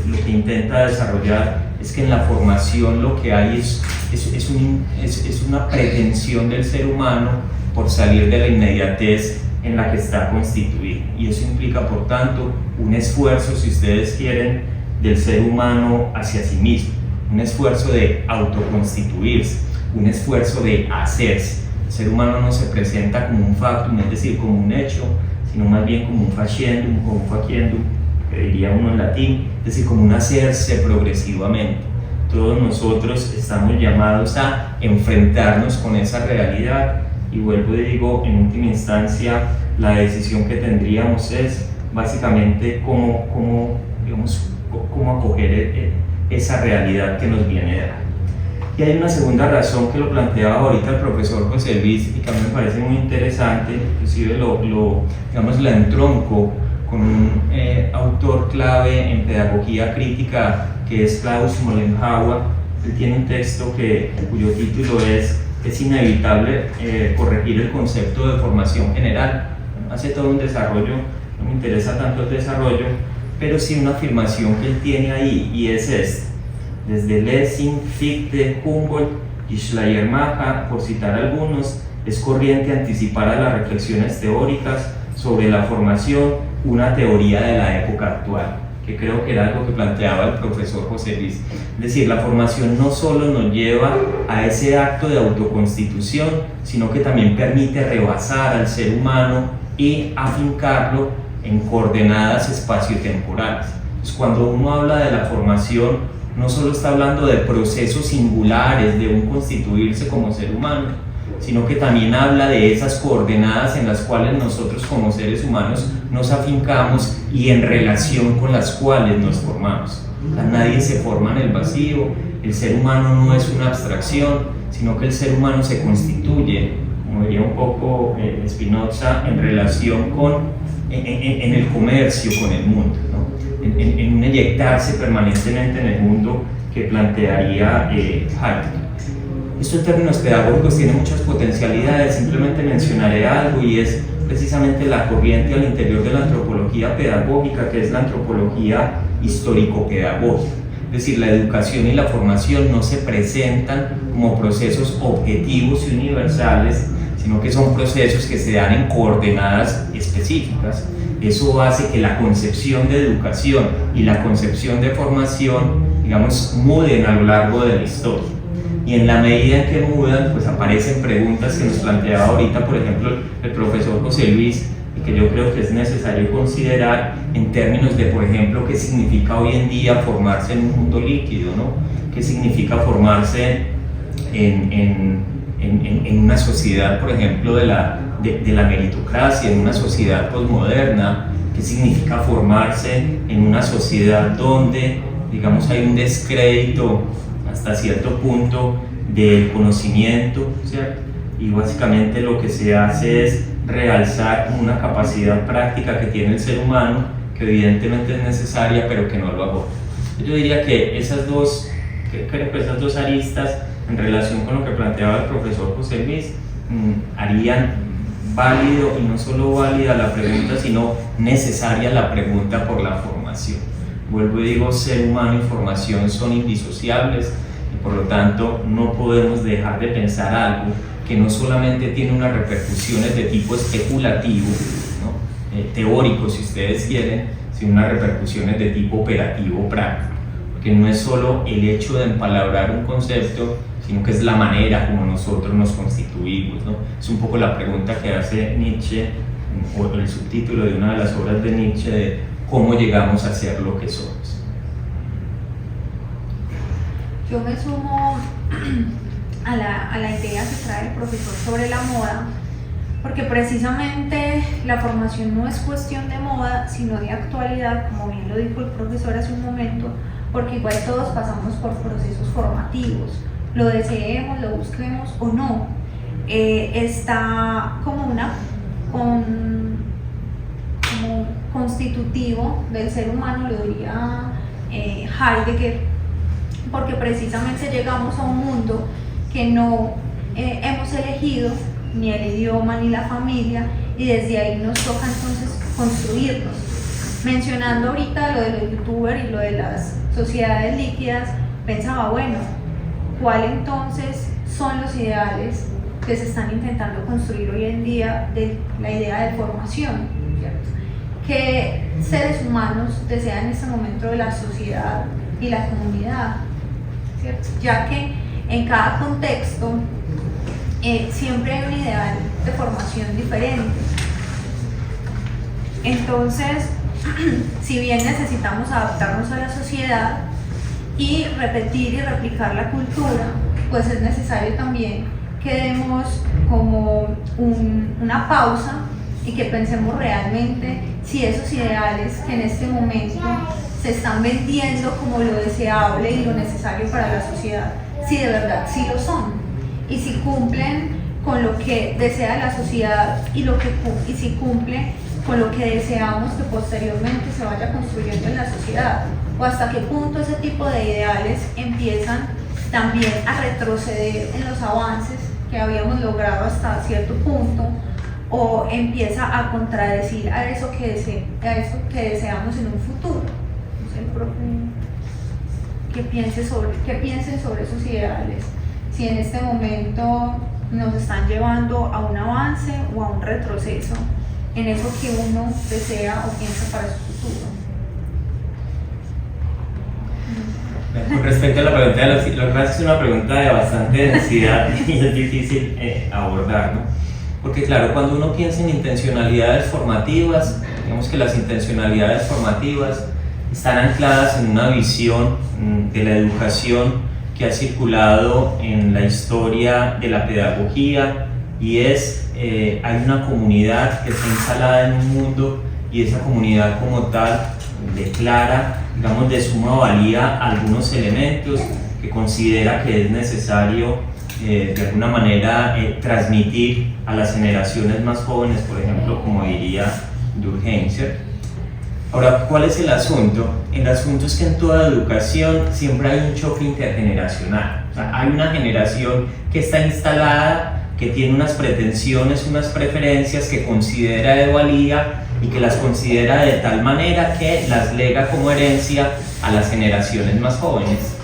lo que intenta desarrollar es que en la formación lo que hay es una pretensión del ser humano por salir de la inmediatez en la que está constituido, y eso implica, por tanto, un esfuerzo, si ustedes quieren, del ser humano hacia sí mismo, un esfuerzo de autoconstituirse, un esfuerzo de hacerse. El ser humano no se presenta como un factum, es decir, como un hecho, sino más bien como un faciendum o un faciendum, que diría uno en latín, es decir, como un hacerse progresivamente. Todos nosotros estamos llamados a enfrentarnos con esa realidad, y vuelvo y digo, en última instancia, la decisión que tendríamos es básicamente cómo acoger esa realidad que nos viene dada. Y hay una segunda razón que lo planteaba ahorita el profesor José Luis y que a mí me parece muy interesante, inclusive la entronco con un autor clave en pedagogía crítica que es Klaus Mollenhauer. Él tiene un texto cuyo título es inevitable corregir el concepto de formación general. Hace todo un desarrollo, no me interesa tanto el desarrollo, pero sí una afirmación que él tiene ahí, y es esta: desde Lessing, Fichte, Humboldt y Schleiermacher, por citar algunos, es corriente anticipar a las reflexiones teóricas sobre la formación una teoría de la época actual, que creo que era algo que planteaba el profesor José Luis. Es decir, la formación no solo nos lleva a ese acto de autoconstitución, sino que también permite rebasar al ser humano y afincarlo en coordenadas espaciotemporales. Entonces, cuando uno habla de la formación, no solo está hablando de procesos singulares, de un constituirse como ser humano, sino que también habla de esas coordenadas en las cuales nosotros como seres humanos nos afincamos y en relación con las cuales nos formamos. O sea, nadie se forma en el vacío, el ser humano no es una abstracción, sino que el ser humano se constituye, como diría un poco Spinoza, en relación con, en el comercio con el mundo, ¿no? en un eyectarse permanentemente en el mundo que plantearía Heidegger. Esto en términos pedagógicos tiene muchas potencialidades, simplemente mencionaré algo y es precisamente la corriente al interior de la antropología pedagógica, que es la antropología histórico-pedagógica. Es decir, la educación y la formación no se presentan como procesos objetivos y universales, sino que son procesos que se dan en coordenadas específicas. Eso hace que la concepción de educación y la concepción de formación, digamos, muden a lo largo de la historia. Y en la medida en que mudan, pues aparecen preguntas que nos planteaba ahorita, por ejemplo, el profesor José Luis, y que yo creo que es necesario considerar en términos de, por ejemplo, qué significa hoy en día formarse en un mundo líquido, ¿no? ¿Qué significa formarse en una sociedad, por ejemplo, de la meritocracia, en una sociedad posmoderna? ¿Qué significa formarse en una sociedad donde, digamos, hay un descrédito hasta cierto punto del conocimiento, ¿cierto? Y básicamente lo que se hace es realzar una capacidad práctica que tiene el ser humano, que evidentemente es necesaria, pero que no lo agota. Yo diría que esas dos aristas, en relación con lo que planteaba el profesor José Luis, harían válido, y no solo válida la pregunta, sino necesaria la pregunta por la formación. Vuelvo y digo, ser humano y formación son indisociables, y por lo tanto no podemos dejar de pensar algo que no solamente tiene unas repercusiones de tipo especulativo, ¿no? Teórico si ustedes quieren, sino unas repercusiones de tipo operativo práctico, porque no es solo el hecho de empalabrar un concepto, sino que es la manera como nosotros nos constituimos, ¿no? Es un poco la pregunta que hace Nietzsche, o el subtítulo de una de las obras de Nietzsche, de cómo llegamos a ser lo que somos. Yo me sumo a la idea que trae el profesor sobre la moda, porque precisamente la formación no es cuestión de moda, sino de actualidad, como bien lo dijo el profesor hace un momento, porque igual todos pasamos por procesos formativos, lo deseemos, lo busquemos o no. Está como constitutivo del ser humano, lo diría Heidegger, porque precisamente llegamos a un mundo que no hemos elegido, ni el idioma ni la familia, y desde ahí nos toca entonces construirnos. Mencionando ahorita lo de los youtubers y lo de las sociedades líquidas, pensaba, bueno, ¿cuál entonces son los ideales que se están intentando construir hoy en día de la idea de formación, ¿cierto? ¿Qué seres humanos desean en este momento de la sociedad y la comunidad, ¿cierto? Ya que en cada contexto siempre hay un ideal de formación diferente. Entonces, si bien necesitamos adaptarnos a la sociedad y repetir y replicar la cultura, pues es necesario también que demos como una pausa y que pensemos realmente si esos ideales que en este momento se están vendiendo como lo deseable y lo necesario para la sociedad, si de verdad sí lo son, y si cumplen con lo que desea la sociedad y si cumplen con lo que deseamos que posteriormente se vaya construyendo en la sociedad, o hasta qué punto ese tipo de ideales empiezan también a retroceder en los avances que habíamos logrado hasta cierto punto, o empieza a contradecir a eso que deseamos en un futuro. No sé, el profe, ¿qué piensen sobre esos ideales? Si en este momento nos están llevando a un avance o a un retroceso en eso que uno desea o piensa para su futuro. Con respecto a la pregunta de lo que pasa es que es una pregunta de bastante densidad y es difícil abordar, ¿no? Porque claro, cuando uno piensa en intencionalidades formativas, digamos que las intencionalidades formativas están ancladas en una visión de la educación que ha circulado en la historia de la pedagogía, y es, hay una comunidad que está instalada en un mundo, y esa comunidad como tal declara, digamos, de suma valía algunos elementos que considera que es necesario de alguna manera transmitir a las generaciones más jóvenes, por ejemplo, como diría Durkheim. Ahora, ¿cuál es el asunto? El asunto es que en toda educación siempre hay un choque intergeneracional. O sea, hay una generación que está instalada, que tiene unas pretensiones, unas preferencias que considera de valía y que las considera de tal manera que las lega como herencia a las generaciones más jóvenes.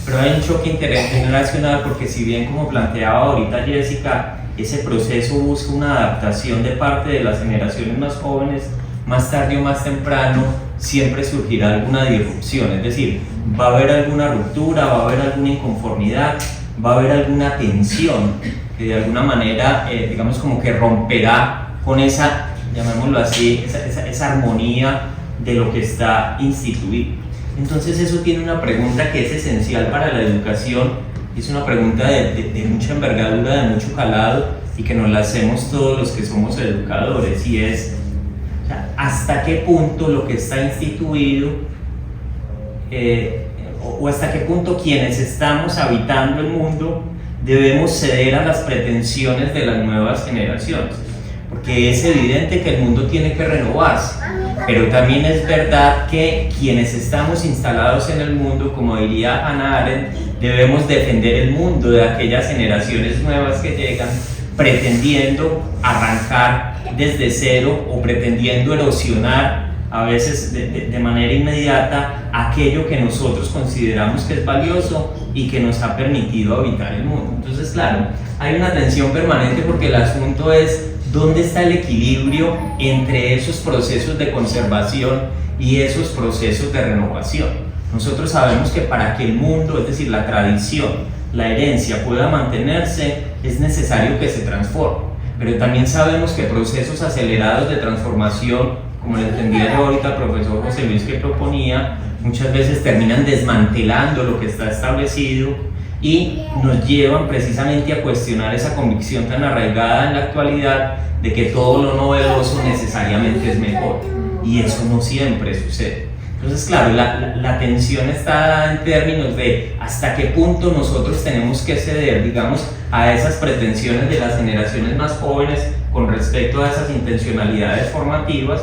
Pero hay un choque intergeneracional porque, si bien, como planteaba ahorita Jessica, ese proceso busca una adaptación de parte de las generaciones más jóvenes, más tarde o más temprano siempre surgirá alguna disrupción, es decir, va a haber alguna ruptura, va a haber alguna inconformidad, va a haber alguna tensión que de alguna manera, digamos, como que romperá con esa, llamémoslo así, esa armonía de lo que está instituido. Entonces eso tiene una pregunta que es esencial para la educación, es una pregunta de mucha envergadura, de mucho calado, y que nos la hacemos todos los que somos educadores, y es, o sea, hasta qué punto lo que está instituido o hasta qué punto quienes estamos habitando el mundo debemos ceder a las pretensiones de las nuevas generaciones, porque es evidente que el mundo tiene que renovarse, pero también es verdad que quienes estamos instalados en el mundo, como diría Hannah Arendt, debemos defender el mundo de aquellas generaciones nuevas que llegan pretendiendo arrancar desde cero o pretendiendo erosionar a veces de manera inmediata aquello que nosotros consideramos que es valioso y que nos ha permitido habitar el mundo. Entonces, claro, hay una tensión permanente porque el asunto es dónde está el equilibrio entre esos procesos de conservación y esos procesos de renovación. Nosotros sabemos que para que el mundo, es decir, la tradición, la herencia pueda mantenerse, es necesario que se transforme, pero también sabemos que procesos acelerados de transformación, como le entendía yo ahorita al profesor José Luis que proponía, muchas veces terminan desmantelando lo que está establecido y nos llevan precisamente a cuestionar esa convicción tan arraigada en la actualidad de que todo lo novedoso necesariamente es mejor, y eso no siempre sucede. Entonces, claro, la tensión está en términos de hasta qué punto nosotros tenemos que ceder, digamos, a esas pretensiones de las generaciones más jóvenes con respecto a esas intencionalidades formativas,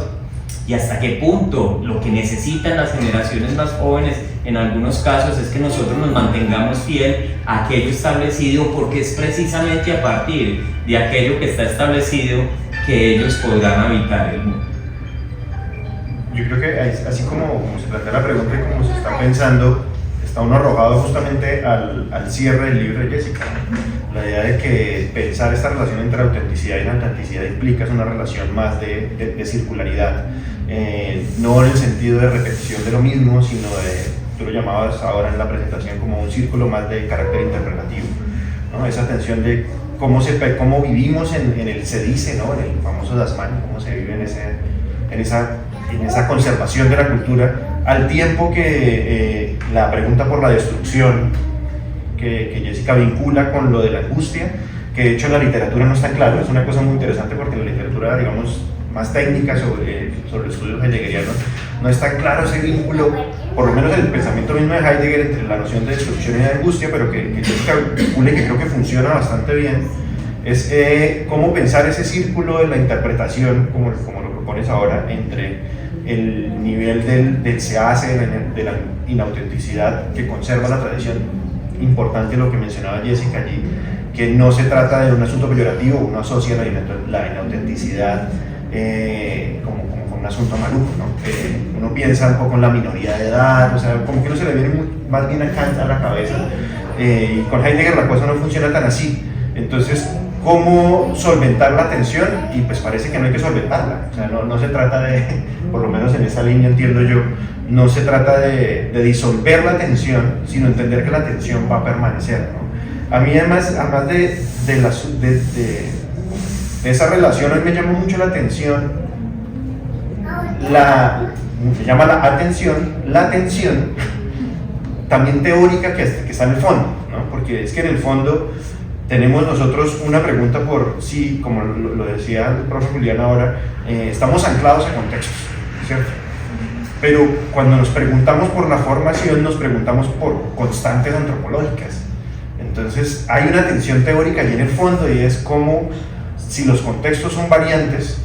y hasta qué punto lo que necesitan las generaciones más jóvenes en algunos casos es que nosotros nos mantengamos fiel a aquello establecido, porque es precisamente a partir de aquello que está establecido que ellos podrán habitar el mundo. Yo creo que así como se plantea la pregunta y como se está pensando, está uno arrojado justamente al cierre del libro de Jessica. La idea de que pensar esta relación entre autenticidad y inautenticidad implica una relación más de circularidad, no en el sentido de repetición de lo mismo, sino tú lo llamabas ahora en la presentación como un círculo más de carácter interpretativo, ¿no? Esa tensión de cómo vivimos en el se dice, ¿no? En el famoso Dasman, cómo se vive en esa conservación de la cultura, al tiempo que la pregunta por la destrucción que Jessica vincula con lo de la angustia, que de hecho en la literatura no está claro. Es una cosa muy interesante porque en la literatura, digamos, más técnica sobre estudios heideggerianos, no está claro ese vínculo, por lo menos el pensamiento mismo de Heidegger, entre la noción de destrucción y de angustia, pero que Jessica vincula y que creo que funciona bastante bien, es cómo pensar ese círculo de la interpretación, como lo propones ahora, entre el nivel del se hace, de la inautenticidad que conserva la tradición. Importante lo que mencionaba Jessica allí, que no se trata de un asunto peyorativo, uno asocia la inautenticidad como un asunto maluco, ¿no? Uno piensa un poco en la minoría de edad, o sea, como que no se le viene más bien a Kant a la cabeza, y con Heidegger la cosa no funciona tan así. Entonces, cómo solventar la tensión, y pues parece que no hay que solventarla. O sea, no se trata de, por lo menos en esa línea entiendo yo, no se trata de disolver la tensión, sino entender que la tensión va a permanecer, ¿no? A mí además de esa relación, hoy me llama mucho la atención, se llama la atención, la tensión también teórica que está en el fondo, ¿no? Porque es que en el fondo tenemos nosotros una pregunta por sí, como lo decía el profe Julián ahora, estamos anclados a contextos, ¿cierto? Pero cuando nos preguntamos por la formación, nos preguntamos por constantes antropológicas. Entonces hay una tensión teórica allí en el fondo, y es como si los contextos son variantes,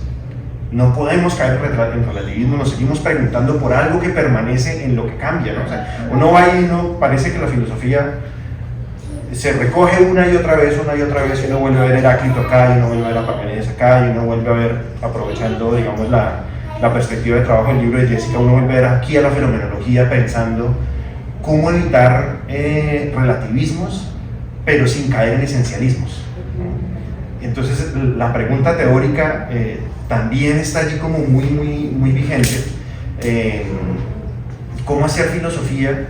no podemos caer en relativismo, nos seguimos preguntando por algo que permanece en lo que cambia, ¿no? O sea, uno va y parece que la filosofía se recoge una y otra vez, y uno vuelve a ver Heráclito acá, y uno vuelve a ver a Parménides acá, y uno vuelve a ver, aprovechando, digamos, la perspectiva de trabajo del libro de Jessica, uno vuelve a ver aquí a la fenomenología pensando cómo evitar relativismos, pero sin caer en esencialismos. Entonces la pregunta teórica también está allí como muy vigente. ¿Cómo hacer filosofía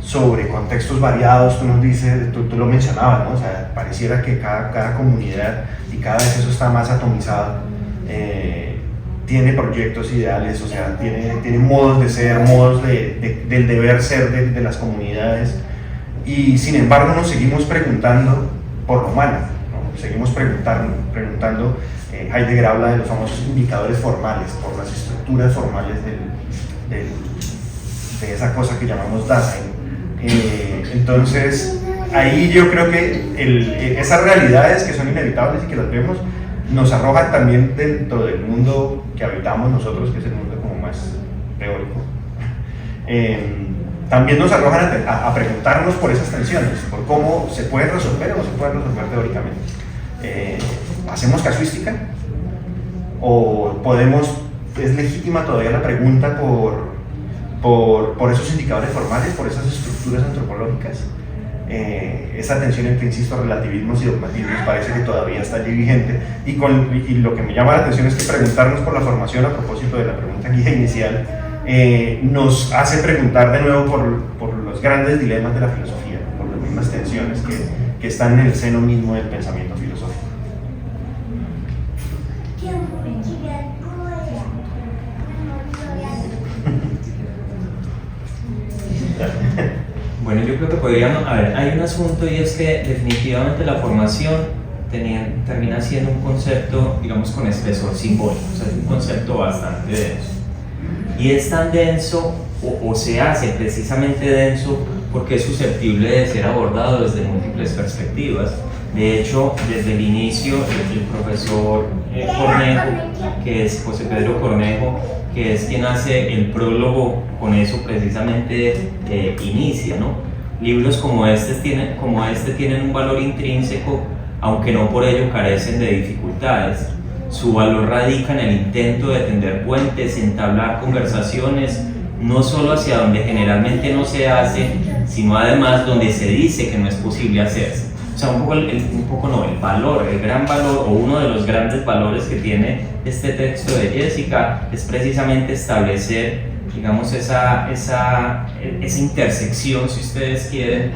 sobre contextos variados? Tú nos dices, tú lo mencionabas, ¿no? O sea, pareciera que cada comunidad, y cada vez eso está más atomizado, tiene proyectos ideales, o sea, tiene modos de ser, modos del deber ser de las comunidades, y sin embargo nos seguimos preguntando por lo humano, ¿no? Seguimos preguntando. Heidegger habla de los famosos indicadores formales, por las estructuras formales de esa cosa que llamamos Dasein. Entonces, ahí yo creo que esas realidades que son inevitables y que las vemos, nos arrojan también dentro del mundo que habitamos nosotros, que es el mundo como más teórico. También nos arrojan a preguntarnos por esas tensiones, por cómo se pueden resolver o no se pueden resolver teóricamente. ¿Hacemos casuística? ¿O es legítima todavía la pregunta por esos indicadores formales, por esas estructuras antropológicas? Esa tensión entre, insisto, relativismos y dogmatismos parece que todavía está allí vigente, y lo que me llama la atención es que preguntarnos por la formación, a propósito de la pregunta guía inicial, nos hace preguntar de nuevo por los grandes dilemas de la filosofía, por las mismas tensiones que están en el seno mismo del pensamiento filosófico. Bueno, yo creo que podríamos, hay un asunto, y es que definitivamente la formación termina siendo un concepto, digamos, con espesor simbólico, o sea, es un concepto bastante denso. Y es tan denso, o se hace precisamente denso, porque es susceptible de ser abordado desde múltiples perspectivas. De hecho, desde el inicio, el profesor Cornejo, que es José Pedro Cornejo, que es quien hace el prólogo, con eso precisamente inicia, ¿no? Libros como este tienen un valor intrínseco, aunque no por ello carecen de dificultades. Su valor radica en el intento de tender puentes, entablar conversaciones, no solo hacia donde generalmente no se hace, sino además donde se dice que no es posible hacerse. O sea, el valor, el gran valor, o uno de los grandes valores que tiene este texto de Jessica es precisamente establecer, digamos, esa intersección, si ustedes quieren,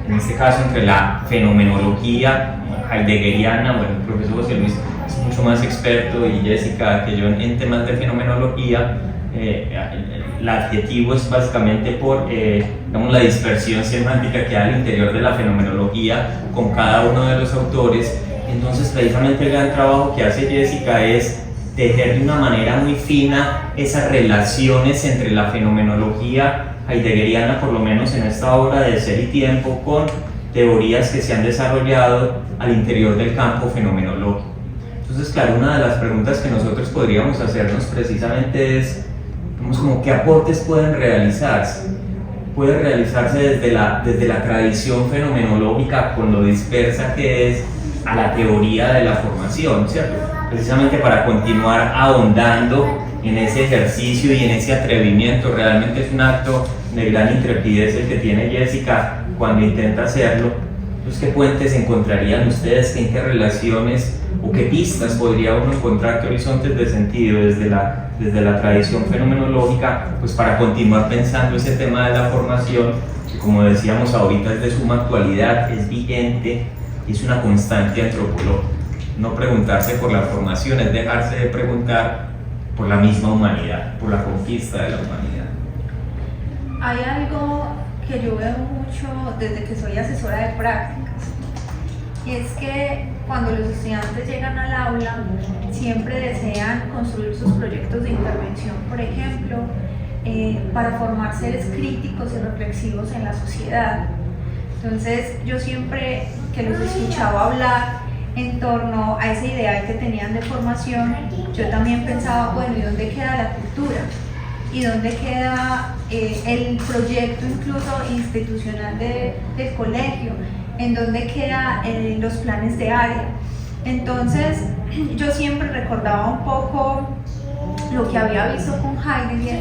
en este caso entre la fenomenología heideggeriana. Bueno, el profesor José Luis es mucho más experto, y Jessica que yo en temas de fenomenología. El adjetivo es básicamente por digamos, la dispersión semántica que hay al interior de la fenomenología con cada uno de los autores. Entonces, precisamente el gran trabajo que hace Jessica es tejer de una manera muy fina esas relaciones entre la fenomenología heideggeriana, por lo menos en esta obra de Ser y Tiempo, con teorías que se han desarrollado al interior del campo fenomenológico. Entonces, claro, una de las preguntas que nosotros podríamos hacernos precisamente es, como, ¿qué aportes pueden realizarse? Puede realizarse desde la tradición fenomenológica, con lo dispersa que es, a la teoría de la formación, ¿cierto? Precisamente para continuar ahondando en ese ejercicio y en ese atrevimiento. Realmente es un acto de gran intrepidez el que tiene Jessica cuando intenta hacerlo, Entonces, ¿qué puentes encontrarían ustedes? ¿En qué relaciones o qué pistas podría uno encontrar, qué horizontes de sentido desde la tradición fenomenológica, pues para continuar pensando ese tema de la formación, que como decíamos ahorita es de suma actualidad, es vigente y es una constante antropológica? No preguntarse por la formación es dejarse de preguntar por la misma humanidad, por la conquista de la humanidad. Hay algo que yo veo mucho desde que soy asesora de prácticas, y es que cuando los estudiantes llegan al aula siempre desean construir sus proyectos de intervención, por ejemplo, para formar seres críticos y reflexivos en la sociedad. Entonces yo siempre que los escuchaba hablar en torno a ese ideal que tenían de formación, yo también pensaba, bueno, ¿y dónde queda la cultura? ¿Y dónde queda el proyecto incluso institucional del colegio? ¿En dónde quedan los planes de área? Entonces yo siempre recordaba un poco lo que había visto con Heidegger,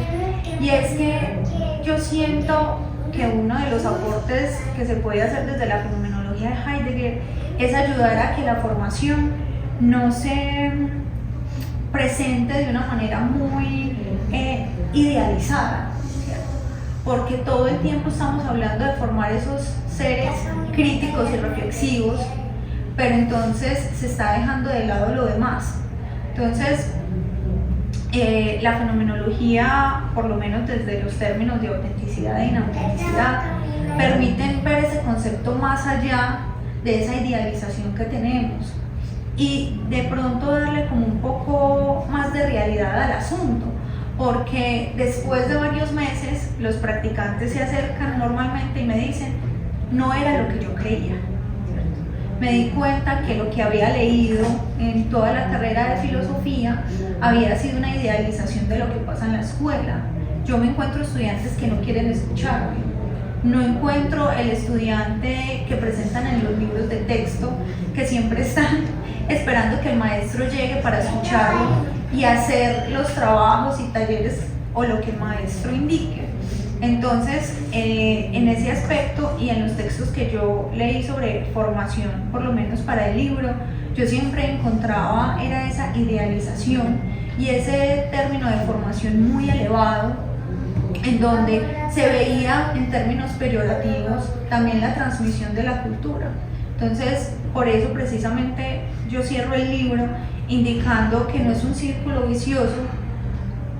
y es que yo siento que uno de los aportes que se puede hacer desde la fenomenología de Heidegger es ayudar a que la formación no se presente de una manera muy idealizada, ¿cierto? Porque todo el tiempo estamos hablando de formar esos seres críticos y reflexivos, pero entonces se está dejando de lado lo demás. Entonces la fenomenología, por lo menos desde los términos de autenticidad e inautenticidad, permiten ver ese concepto más allá de esa idealización que tenemos y de pronto darle como un poco más de realidad al asunto, porque después de varios meses los practicantes se acercan normalmente y me dicen, no era lo que yo creía. Me di cuenta que lo que había leído en toda la carrera de filosofía había sido una idealización de lo que pasa en la escuela. Yo me encuentro estudiantes que no quieren escucharme. No encuentro el estudiante que presentan en los libros de texto, que siempre están esperando que el maestro llegue para escucharlo y hacer los trabajos y talleres o lo que el maestro indique. Entonces, en ese aspecto y en los textos que yo leí sobre formación, por lo menos para el libro, yo siempre encontraba era esa idealización y ese término de formación muy elevado, en donde se veía en términos peyorativos también la transmisión de la cultura. Entonces, por eso precisamente yo cierro el libro indicando que no es un círculo vicioso,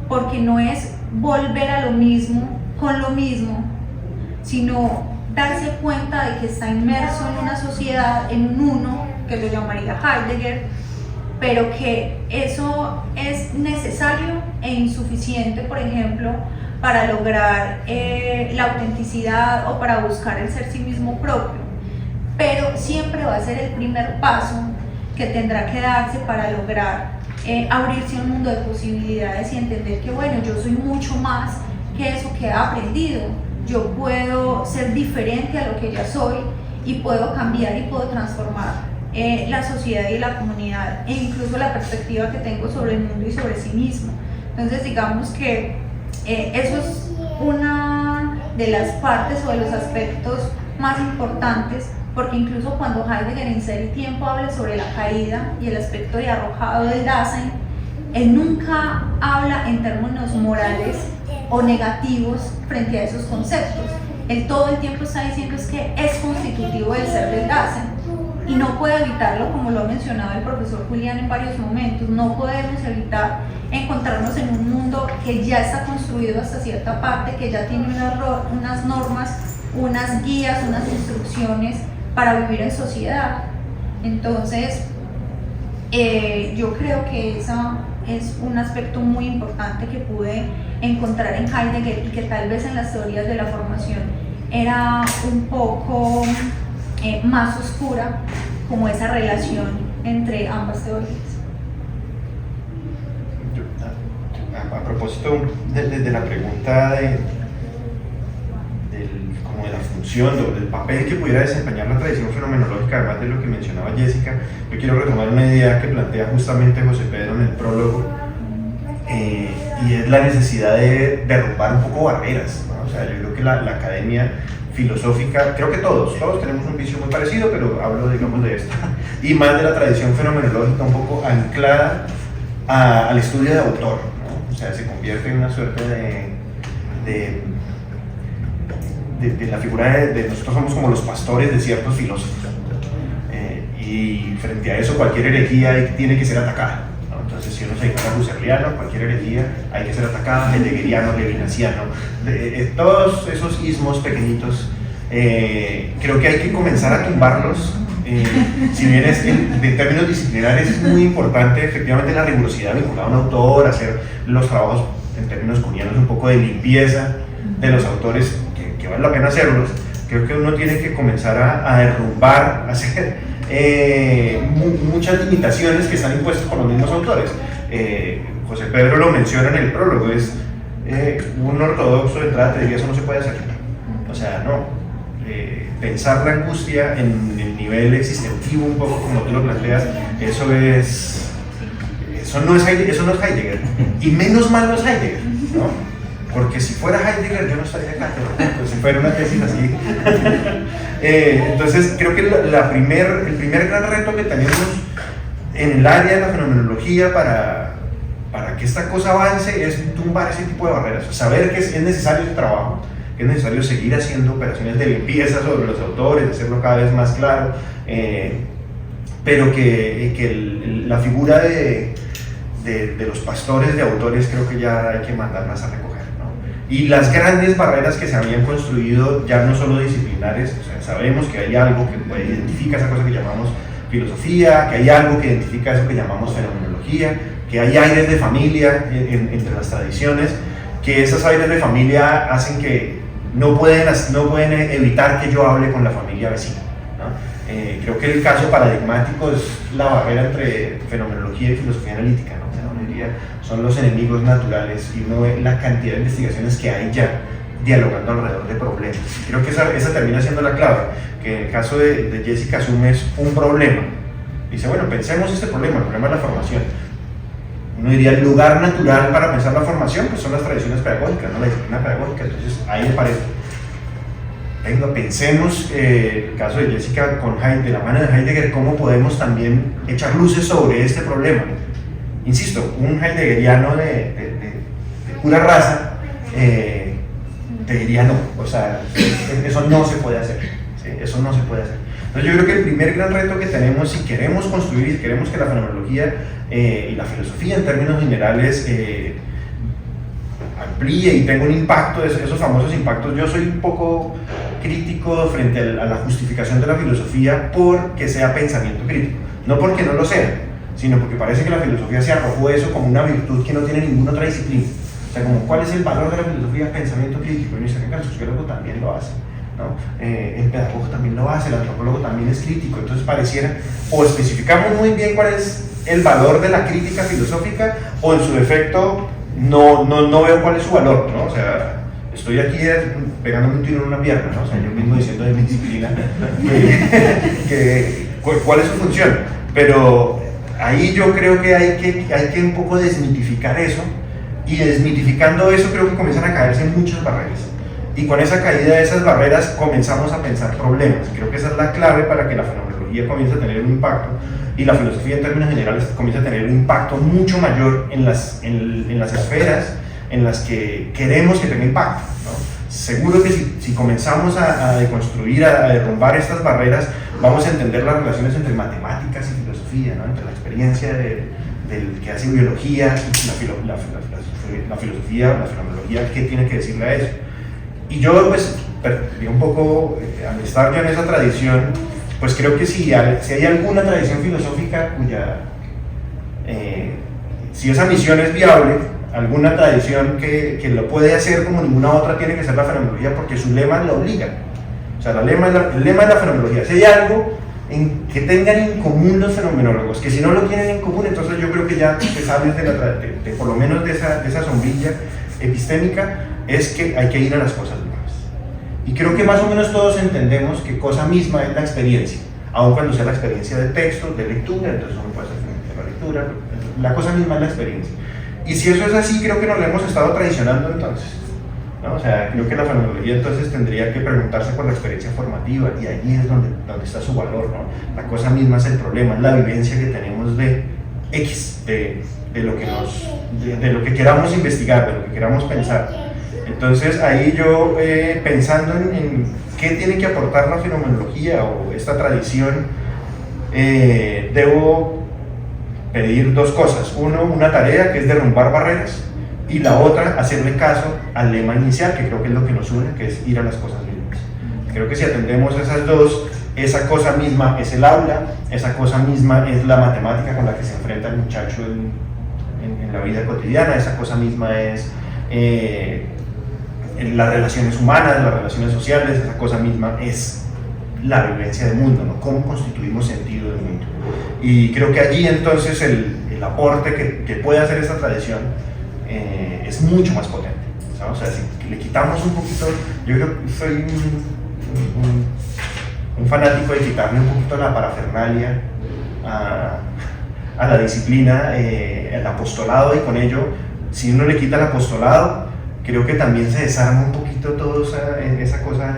porque no es volver a lo mismo con lo mismo, sino darse cuenta de que está inmerso en una sociedad, en un uno, que lo llamaría Heidegger, pero que eso es necesario e insuficiente, por ejemplo, para lograr la autenticidad o para buscar el ser sí mismo propio, pero siempre va a ser el primer paso que tendrá que darse para lograr abrirse a un mundo de posibilidades y entender que, bueno, yo soy mucho más que eso que he aprendido, yo puedo ser diferente a lo que ya soy y puedo cambiar y puedo transformar la sociedad y la comunidad e incluso la perspectiva que tengo sobre el mundo y sobre sí mismo. Entonces digamos que eso es una de las partes o de los aspectos más importantes, porque incluso cuando Heidegger en Ser y Tiempo habla sobre la caída y el aspecto de arrojado del Dasein, él nunca habla en términos morales o negativos frente a esos conceptos. Él todo el tiempo está diciendo es que es constitutivo del ser del Dasein y no puede evitarlo, como lo ha mencionado el profesor Julián en varios momentos. No podemos evitar encontrarnos en un mundo que ya está construido hasta cierta parte, que ya tiene unas normas, unas guías, unas instrucciones para vivir en sociedad. Entonces yo creo que esa es un aspecto muy importante que pude encontrar en Heidegger y que tal vez en las teorías de la formación era un poco más oscura, como esa relación entre ambas teorías. A propósito de la pregunta de la función o del papel que pudiera desempeñar la tradición fenomenológica, además de lo que mencionaba Jessica, yo quiero retomar una idea que plantea justamente José Pedro en el prólogo, y es la necesidad de derrumbar un poco barreras, ¿no? O sea, yo creo que la academia filosófica, creo que todos tenemos un vicio muy parecido, pero hablo, digamos, de esta, y más de la tradición fenomenológica un poco anclada al estudio de autor, ¿no? O sea, se convierte en una suerte de la figura de nosotros somos como los pastores de ciertos filósofos, y frente a eso cualquier herejía tiene que ser atacada, ¿no? Entonces, si uno se dedica a husserliano, cualquier herejía hay que ser atacada, heideggeriano, levinasiano, todos esos ismos pequeñitos, creo que hay que comenzar a tumbarlos. Si bien es en términos disciplinares es muy importante efectivamente la rigurosidad vinculada a un autor, hacer los trabajos en términos cunianos un poco de limpieza de los autores, que vale la pena hacerlos. Creo que uno tiene que comenzar a derrumbar, a hacer muchas limitaciones que están impuestas por los mismos autores. José Pedro lo menciona en el prólogo, es un ortodoxo de entrada te diría eso no se puede hacer, o sea, no. Pensar la angustia en el nivel existentivo un poco como tú lo planteas, eso no es Heidegger, y menos mal no es Heidegger, ¿no? Porque si fuera Heidegger yo no estaría acá, pero si fuera una tesis así. Entonces creo que el primer gran reto que tenemos en el área de la fenomenología para que esta cosa avance es tumbar ese tipo de barreras, saber que es necesario ese trabajo, que es necesario seguir haciendo operaciones de limpieza sobre los autores, hacerlo cada vez más claro, pero que la figura de los pastores de autores creo que ya hay que mandarlas a recoger, ¿no? Y las grandes barreras que se habían construido ya no solo disciplinares, o sea, sabemos que hay algo que identifica esa cosa que llamamos filosofía, que hay algo que identifica eso que llamamos fenomenología, que hay aires de familia entre las tradiciones, que esos aires de familia hacen que no pueden evitar que yo hable con la familia vecina, ¿no? Creo que el caso paradigmático es la barrera entre fenomenología y filosofía analítica, ¿no? O sea, uno diría, son los enemigos naturales y uno ve la cantidad de investigaciones que hay ya dialogando alrededor de problemas. Creo que esa termina siendo la clave, que en el caso de Jessica asumes un problema. Dice, bueno, pensemos este problema, el problema de la formación. Uno diría, el lugar natural para pensar la formación pues son las tradiciones pedagógicas, ¿no? La disciplina pedagógica. Entonces ahí me parece, venga, pensemos el caso de Jessica de la mano de Heidegger, cómo podemos también echar luces sobre este problema. Insisto, un heideggeriano de pura raza te diría no, o sea, eso no se puede hacer, ¿sí? Eso no se puede hacer. Entonces yo creo que el primer gran reto que tenemos, si queremos construir, si queremos que la fenomenología y la filosofía en términos generales amplíe y tenga un impacto, esos famosos impactos, yo soy un poco crítico frente a la justificación de la filosofía porque sea pensamiento crítico, no porque no lo sea, sino porque parece que la filosofía se arrojó eso como una virtud que no tiene ninguna otra disciplina. O sea, como cuál es el valor de la filosofía, pensamiento crítico, y dice que el sociólogo también lo hace, ¿no? El pedagogo también lo hace, el antropólogo también es crítico. Entonces pareciera, o especificamos muy bien cuál es el valor de la crítica filosófica, o en su defecto no veo cuál es su valor, ¿no? O sea, estoy aquí pegándome un tiro en una pierna, ¿no? O sea, yo mismo diciendo de mi disciplina cuál es su función, pero ahí yo creo que hay que un poco desmitificar eso, y desmitificando eso creo que comienzan a caerse muchas barreras, y con esa caída de esas barreras comenzamos a pensar problemas. Creo que esa es la clave para que la fenomenología comience a tener un impacto, y la filosofía en términos generales comienza a tener un impacto mucho mayor en las esferas en las que queremos que tenga impacto, ¿no? Seguro que si comenzamos a deconstruir, a derrumbar estas barreras, vamos a entender las relaciones entre matemáticas y filosofía, ¿no? Entre la experiencia del que hace biología y la filosofía, la fenomenología, ¿qué tiene que decirle a eso? Y yo, pues, un poco, al estar yo en esa tradición, pues creo que si hay alguna tradición filosófica si esa misión es viable, alguna tradición que lo puede hacer como ninguna otra, tiene que ser la fenomenología, porque su lema la obliga. O sea, el lema de la fenomenología, si hay algo que tengan en común los fenomenólogos, que si no lo tienen en común, entonces yo creo que ya te sales por lo menos de esa sombrilla epistémica, es que hay que ir a las cosas nuevas. Y creo que más o menos todos entendemos que cosa misma es la experiencia, aun cuando sea la experiencia de texto, de lectura, entonces uno puede hacer la lectura, la cosa misma es la experiencia. Y si eso es así, creo que nos lo hemos estado traicionando entonces, ¿no? O sea, creo que la fenomenología entonces tendría que preguntarse por la experiencia formativa, y allí es donde está su valor, ¿no? La cosa misma es el problema, es la vivencia que tenemos de X, de lo que queramos investigar, de lo que queramos pensar. Entonces ahí yo, pensando en qué tiene que aportar la fenomenología o esta tradición, debo pedir dos cosas. Uno, una tarea que es derrumbar barreras, y la otra, hacerle caso al lema inicial, que creo que es lo que nos une, que es ir a las cosas mismas. Creo que si atendemos esas dos, esa cosa misma es el aula, esa cosa misma es la matemática con la que se enfrenta el muchacho en la vida cotidiana, esa cosa misma es en las relaciones humanas, las relaciones sociales, esa cosa misma es la vivencia del mundo, ¿no? Cómo constituimos sentido del mundo. Y creo que allí entonces el aporte que puede hacer esta tradición es mucho más potente, ¿sabes? O sea, si le quitamos un poquito, yo creo que soy un fanático de quitarle un poquito la parafernalia a la disciplina, el apostolado, y con ello, si uno le quita el apostolado, creo que también se desarma un poquito toda esa cosa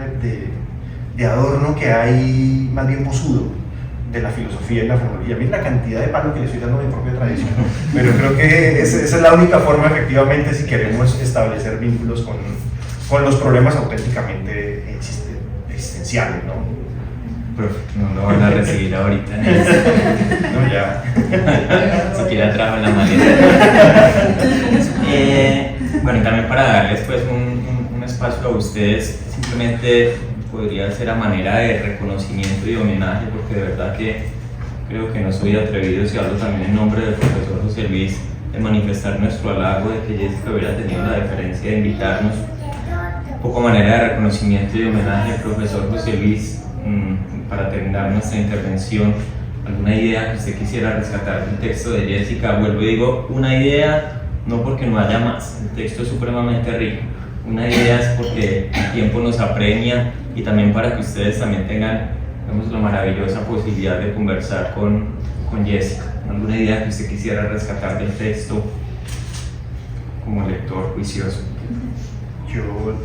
de adorno que hay, más bien posudo, de la filosofía y la fenomenología. Miren la cantidad de palo que le estoy dando a mi propia tradición, pero creo que esa es la única forma, efectivamente, si queremos establecer vínculos con los problemas auténticamente existenciales, ¿no? Profe, no lo van a recibir ahorita. No, ya. Siquiera trajo la maleta. Bueno, y también para darles pues un espacio a ustedes, simplemente podría ser a manera de reconocimiento y homenaje, porque de verdad que creo que no soy atrevido, si hablo también en nombre del profesor José Luis, de manifestar nuestro halago de que Jessica hubiera tenido la deferencia de invitarnos. Un poco manera de reconocimiento y homenaje al profesor José Luis, para terminar nuestra intervención. ¿Alguna idea que usted quisiera rescatar del texto de Jessica? Vuelvo y digo, una idea, no porque no haya más, el texto es supremamente rico. Una idea es porque el tiempo nos apremia, y también para que ustedes también tengan, digamos, la maravillosa posibilidad de conversar con Jessica. ¿Alguna idea que usted quisiera rescatar del texto como lector juicioso? Yo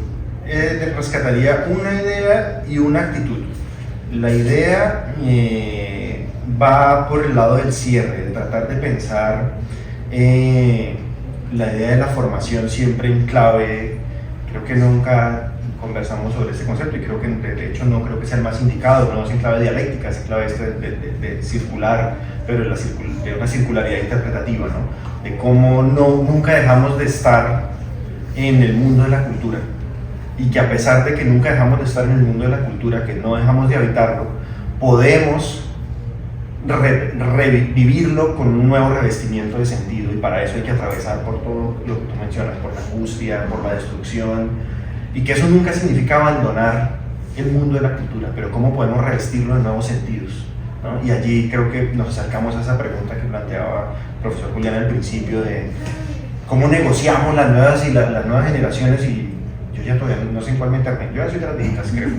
rescataría una idea y una actitud. La idea va por el lado del cierre, de tratar de pensar la idea de la formación siempre en clave. Creo que nunca conversamos sobre este concepto, y creo que de hecho no creo que sea el más indicado, no es en clave dialéctica, es en clave de circular, pero de una circularidad interpretativa, ¿no? De cómo nunca dejamos de estar en el mundo de la cultura, y que a pesar de que nunca dejamos de estar en el mundo de la cultura, que no dejamos de habitarlo, podemos revivirlo con un nuevo revestimiento de sentido, y para eso hay que atravesar por todo lo que tú mencionas, por la angustia, por la destrucción, y que eso nunca significa abandonar el mundo de la cultura, pero cómo podemos revestirlo de nuevos sentidos, ¿no? Y allí creo que nos acercamos a esa pregunta que planteaba el profesor Julián al principio, de cómo negociamos las nuevas generaciones. Y yo ya todavía no sé en cuál me interné, yo ya soy de las viejitas, creo,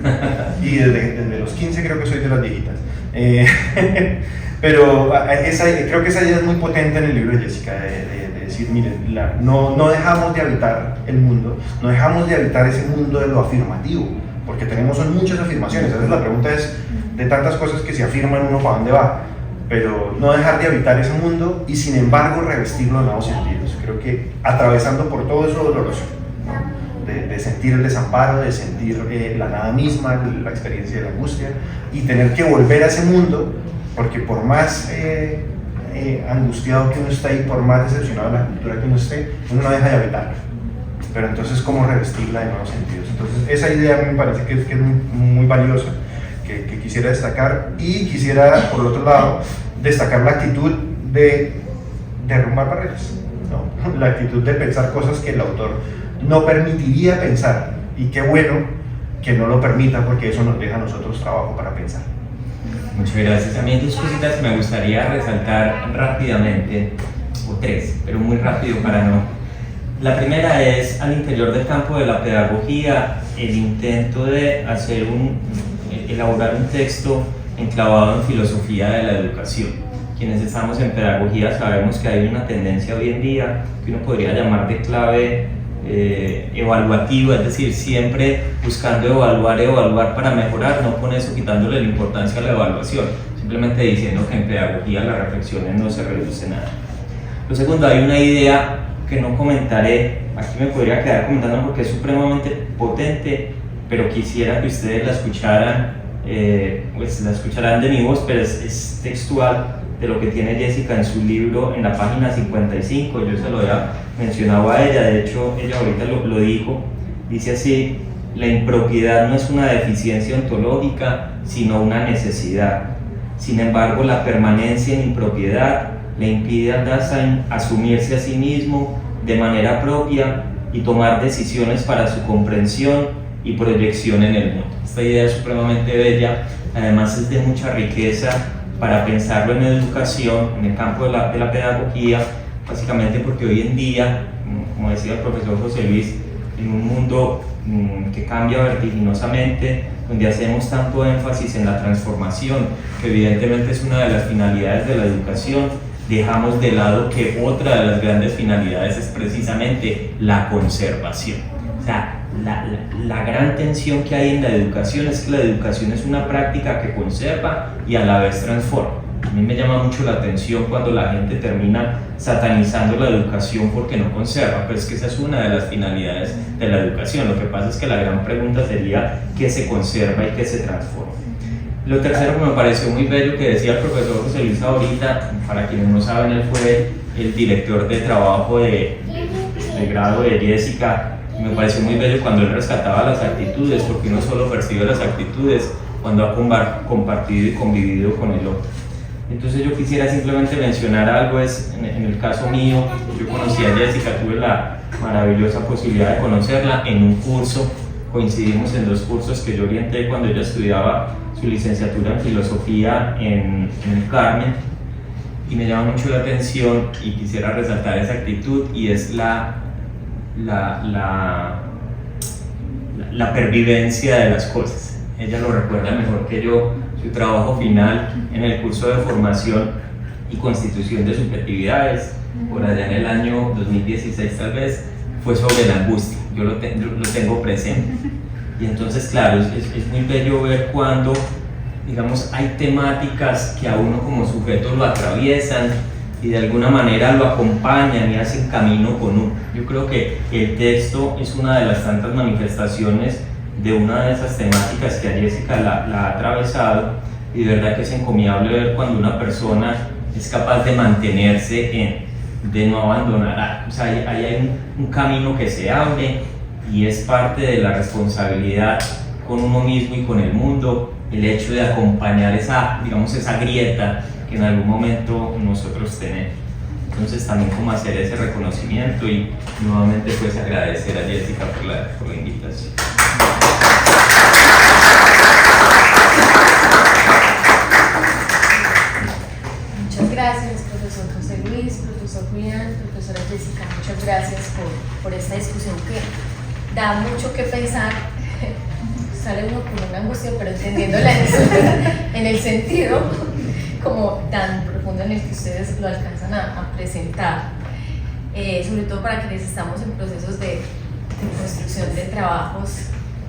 y desde los 15 creo que soy de las viejitas. Pero creo que esa idea es muy potente en el libro de Jessica, de decir, miren, no dejamos de habitar el mundo, no dejamos de habitar ese mundo de lo afirmativo, porque son muchas afirmaciones. A veces la pregunta es, de tantas cosas que se afirman, uno para dónde va, pero no dejar de habitar ese mundo y sin embargo revestirlo de nuevos sentidos. Creo que atravesando por todo eso doloroso, ¿no? De sentir el desamparo, de sentir la nada misma, la experiencia de la angustia, y tener que volver a ese mundo, porque por más angustiado que uno esté y por más decepcionado de la cultura que uno esté, uno no deja de habitarla. Pero entonces, ¿cómo revestirla de nuevos sentidos? Entonces, esa idea me parece que es muy valiosa, que quisiera destacar, y quisiera, por el otro lado, destacar la actitud de derrumbar barreras, ¿no? La actitud de pensar cosas que el autor no permitiría pensar, y qué bueno que no lo permita, porque eso nos deja a nosotros trabajo para pensar. Muchas gracias. A mí dos cositas que me gustaría resaltar rápidamente, o tres, pero muy rápido para no. La primera es, al interior del campo de la pedagogía, el intento de elaborar un texto enclavado en filosofía de la educación. quienes estamos en pedagogía sabemos que hay una tendencia hoy en día que uno podría llamar de clave evaluativa, es decir, siempre buscando evaluar para mejorar, no con eso quitándole la importancia a la evaluación, simplemente diciendo que en pedagogía las reflexiones no se reducen a nada. Lo segundo, hay una idea que no comentaré, aquí me podría quedar comentando porque es supremamente potente, pero quisiera que ustedes la escucharan, pues la escucharán de mi voz, pero es textual de lo que tiene Jessica en su libro en la página 55, yo se lo había mencionado a ella, de hecho ella ahorita lo dijo, dice así: la impropiedad no es una deficiencia ontológica, sino una necesidad. Sin embargo, la permanencia en impropiedad le impide al Dasein asumirse a sí mismo de manera propia y tomar decisiones para su comprensión y proyección en el mundo. Esta idea es supremamente bella, además es de mucha riqueza para pensarlo en educación, en el campo de la pedagogía, básicamente porque hoy en día, como decía el profesor José Luis, en un mundo que cambia vertiginosamente, donde hacemos tanto énfasis en la transformación, que evidentemente es una de las finalidades de la educación, dejamos de lado que otra de las grandes finalidades es precisamente la conservación. O sea, la gran tensión que hay en la educación es que la educación es una práctica que conserva y a la vez transforma. A mí me llama mucho la atención cuando la gente termina satanizando la educación porque no conserva, pero es que esa es una de las finalidades de la educación. Lo que pasa es que la gran pregunta sería ¿qué se conserva y qué se transforma? Lo tercero que me pareció muy bello que decía el profesor José Luis ahorita, para quienes no saben, él fue el director de trabajo de grado de Jessica. Me pareció muy bello cuando él rescataba las actitudes, porque uno solo percibe las actitudes cuando ha compartido y convivido con el otro. Entonces yo quisiera simplemente mencionar algo, es en el caso mío, yo conocí a Jessica, tuve la maravillosa posibilidad de conocerla en un curso, coincidimos en 2 cursos que yo orienté cuando ella estudiaba su licenciatura en filosofía en el Carmen, y me llama mucho la atención y quisiera resaltar esa actitud, y es la pervivencia de las cosas. Ella lo recuerda mejor que yo. Su trabajo final en el curso de formación y constitución de subjetividades, por allá en el año 2016 tal vez, fue sobre la angustia. Yo lo tengo presente. Y entonces, claro, es muy bello ver cuando, digamos, hay temáticas que a uno como sujeto lo atraviesan y de alguna manera lo acompañan y hacen camino con uno. Yo creo que el texto es una de las tantas manifestaciones de una de esas temáticas que a Jessica la ha atravesado, y de verdad que es encomiable ver cuando una persona es capaz de mantenerse de no abandonar. O sea, ahí hay un camino que se abre y es parte de la responsabilidad con uno mismo y con el mundo, el hecho de acompañar esa grieta que en algún momento nosotros tenemos. Entonces también como hacer ese reconocimiento y nuevamente pues agradecer a Jessica por la invitación. Muchas gracias, profesor José Luis, profesor Julián, profesora Jessica, muchas gracias por esta discusión que da mucho que pensar. Sale uno con una angustia, pero entendiéndola en el sentido como tan profundo en el que ustedes lo alcanzan a presentar, sobre todo para quienes estamos en procesos de construcción de trabajos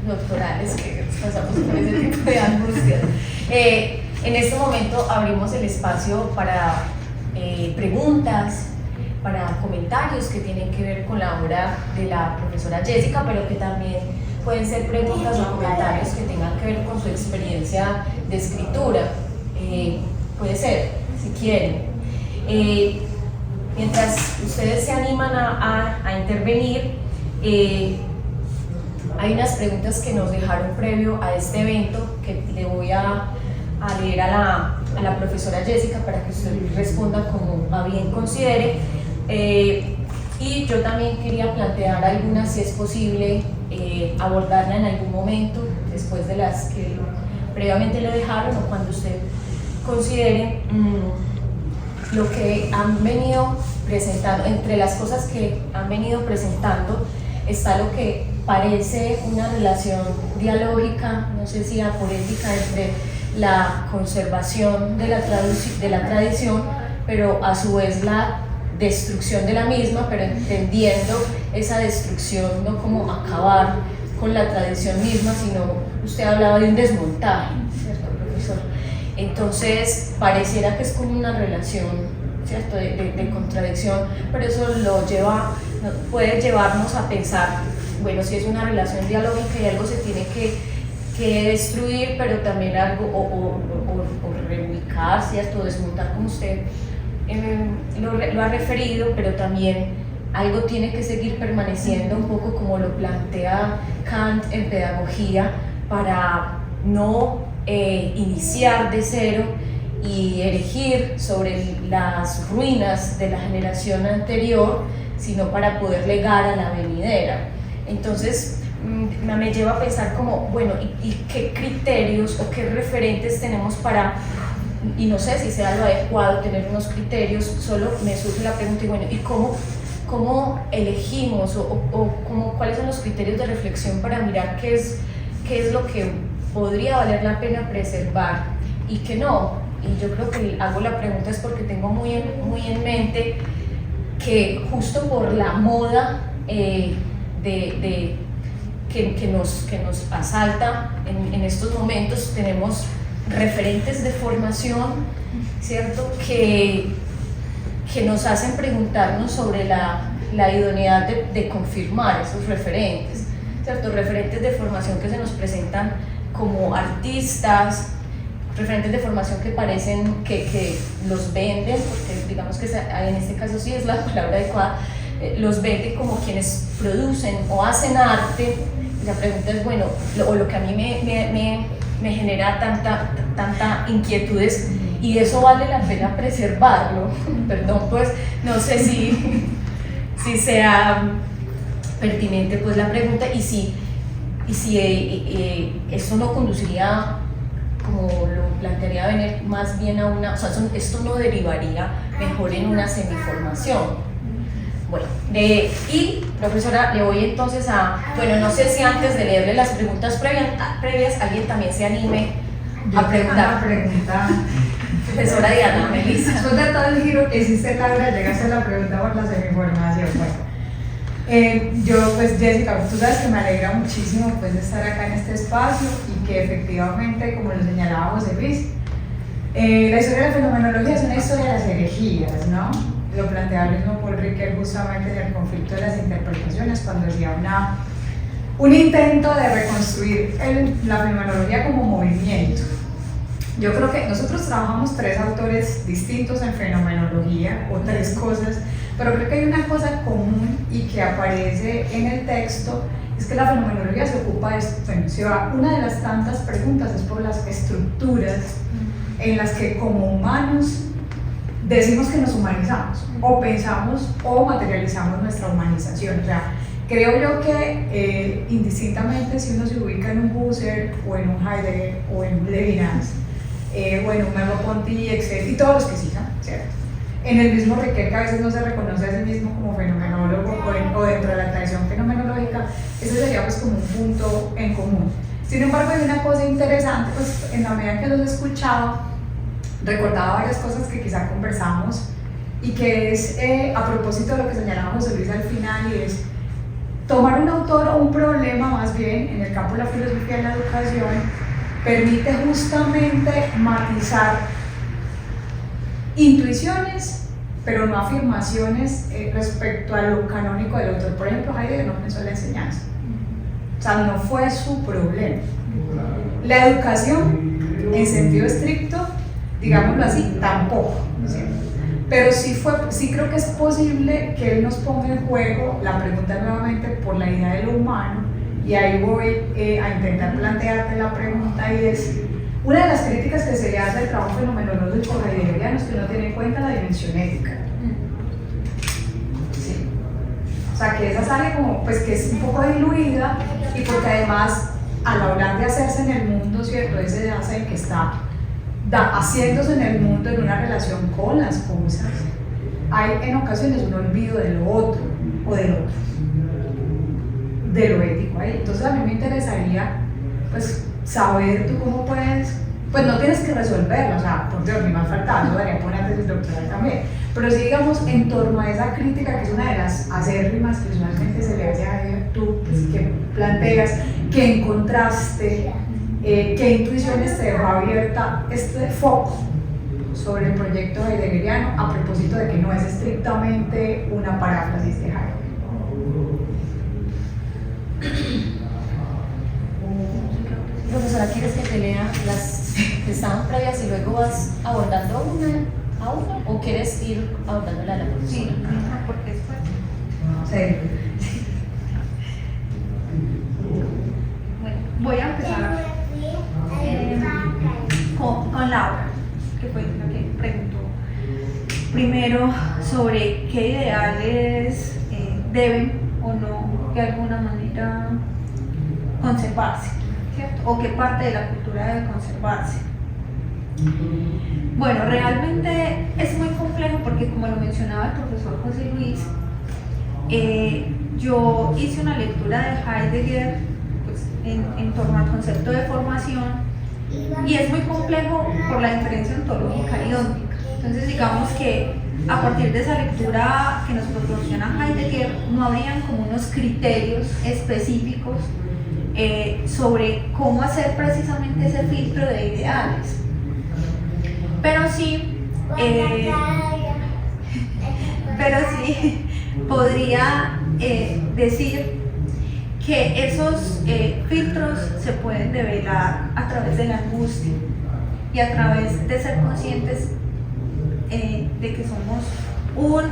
doctorales que pasamos por ese tipo de angustias. En este momento abrimos el espacio para preguntas, para comentarios que tienen que ver con la obra de la profesora Jessica, pero que también pueden ser preguntas o comentarios que tengan que ver con su experiencia de escritura. Puede ser, si quieren. Mientras ustedes se animan a intervenir, hay unas preguntas que nos dejaron previo a este evento que le voy a leer a la profesora Jessica para que usted responda como a bien considere. Y yo también quería plantear algunas, si es posible, abordarla en algún momento, después de las que previamente le dejaron o cuando usted considere lo que han venido presentando. Entre las cosas que han venido presentando está lo que parece una relación dialógica, no sé si aporética, entre la conservación de la tradición pero a su vez la destrucción de la misma, pero entendiendo esa destrucción no como acabar con la tradición misma, sino usted hablaba de un desmontaje, ¿cierto, profesor? Entonces pareciera que es como una relación, ¿cierto?, de contradicción, pero eso puede llevarnos a pensar, bueno, si es una relación dialógica y algo se tiene que destruir, pero también algo, o reubicar, ¿cierto?, desmontar, como usted lo ha referido, pero también algo tiene que seguir permaneciendo, un poco como lo plantea Kant en Pedagogía, para no iniciar de cero y erigir sobre las ruinas de la generación anterior, sino para poder legar a la venidera. Entonces me lleva a pensar como, bueno, ¿y qué criterios o qué referentes tenemos para, y no sé si sea lo adecuado tener unos criterios, solo me surge la pregunta, y bueno, ¿y cómo elegimos cuáles son los criterios de reflexión para mirar qué es lo que podría valer la pena preservar y qué no? Y yo creo que hago la pregunta es porque tengo muy en mente que justo por la moda que nos asalta en estos momentos, tenemos referentes de formación, ¿cierto?, que nos hacen preguntarnos sobre la idoneidad de confirmar esos referentes, ¿cierto?, referentes de formación que se nos presentan como artistas, referentes de formación que parecen que los venden, porque digamos que en este caso sí es la palabra adecuada, los venden como quienes producen o hacen arte. Y la pregunta es, bueno, lo que a mí me genera tanta inquietud es, ¿y eso vale la pena preservarlo? Perdón, pues no sé si sea pertinente pues la pregunta, y si eso no conduciría, como lo plantearía venir, más bien a una, o sea, esto no derivaría mejor en una semiformación. Bueno, y profesora, le voy entonces bueno, no sé si antes de leerle las preguntas previas alguien también se anime a preguntar. Profesora Diana Melissa. Después de todo el giro que hiciste, Laura, llegaste a la pregunta por la semiformación. Bueno, yo pues Jessica, tú sabes que me alegra muchísimo pues estar acá en este espacio y que efectivamente, como lo señalaba José Luis, la historia de la fenomenología es una historia de las herejías, ¿no? Lo planteaba el mismo Paul Ricoeur justamente en el conflicto de las interpretaciones, cuando hacía un intento de reconstruir la fenomenología como movimiento. Yo creo que nosotros trabajamos 3 autores distintos en fenomenología, o 3 cosas, pero creo que hay una cosa común y que aparece en el texto, es que la fenomenología se ocupa de una de las tantas preguntas es por las estructuras en las que como humanos decimos que nos humanizamos, o pensamos o materializamos nuestra humanización. O sea, creo yo que indistintamente si uno se ubica en un Husserl, o en un Heidegger, o en un Levinas, o en un Merleau-Ponty, etc., y todos los que sigan, ¿cierto?, en el mismo Ricoeur, que a veces no se reconoce a sí mismo como fenomenólogo o dentro de la tradición fenomenológica, ese sería pues como un punto en común. Sin embargo, hay una cosa interesante, pues en la medida que los escuchaba, recordaba varias cosas que quizá conversamos, y que es a propósito de lo que señalaba José Luis al final, y es tomar un autor o un problema más bien en el campo de la filosofía de la educación permite justamente matizar intuiciones, pero no afirmaciones respecto a lo canónico del autor. Por ejemplo, Heidegger no pensó en la enseñanza, o sea, no fue su problema. La educación, en sentido estricto, digámoslo así, tampoco, ¿sí? Pero sí creo que es posible que él nos ponga en juego la pregunta nuevamente por la idea de lo humano, y ahí voy a intentar plantearte la pregunta, y es, una de las críticas que se le hace al trabajo fenomenológico heideggeriano es que no tiene en cuenta la dimensión ética. ¿Sí? O sea, que esa sale como, pues que es un poco diluida, y porque además, al hablar de hacerse en el mundo, ¿cierto?, ese hace que está haciéndose en el mundo en una relación con las cosas, hay en ocasiones un olvido de lo otro, o del otro, de lo ético ahí. Entonces a mí me interesaría pues saber tú cómo puedes pues no tienes que resolverlo, o sea, por Dios, ni más faltaba, yo daría por una tesis doctoral también, pero sí digamos en torno a esa crítica que es una de las acérrimas que usualmente se le hace a tú, pues, que planteas, que encontraste, qué intuiciones te dejó abierta este foco sobre el proyecto heideggeriano a propósito de que no es estrictamente una paráfrasis de Heidegger. Profesora, ¿quieres que te lea las que estaban previas y luego vas abordando una a una o quieres ir abordándola a la profesora? Sí, porque es fuerte. Sí. Bueno, voy a empezar con Laura, que fue la que preguntó primero sobre qué ideales deben o no de alguna manera conservarse, ¿cierto? O qué parte de la cultura debe conservarse. Bueno, realmente es muy complejo porque, como lo mencionaba el profesor José Luis, yo hice una lectura de Heidegger pues, en torno al concepto de formación, y es muy complejo por la diferencia ontológica y óntica. Entonces, digamos que a partir de esa lectura que nos proporciona Heidegger, no habrían como unos criterios específicos sobre cómo hacer precisamente ese filtro de ideales. Pero sí podría decir que esos filtros se pueden develar a través de la angustia y a través de ser conscientes de que somos un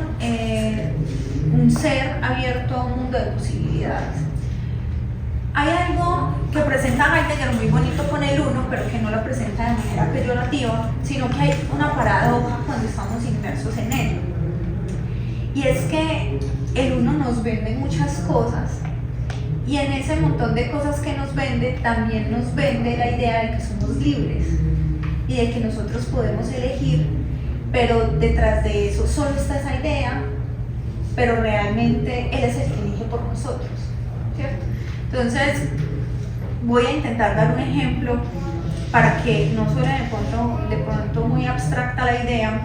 ser abierto a un mundo de posibilidades. Hay algo que presenta Heidegger muy bonito con el uno, pero que no lo presenta de manera peyorativa, sino que hay una paradoja cuando estamos inmersos en él. Y es que el uno nos vende muchas cosas, y en ese montón de cosas que nos vende, también nos vende la idea de que somos libres y de que nosotros podemos elegir, pero detrás de eso solo está esa idea, pero realmente él es el que elige por nosotros, ¿cierto? Entonces, voy a intentar dar un ejemplo para que no suene de pronto muy abstracta la idea,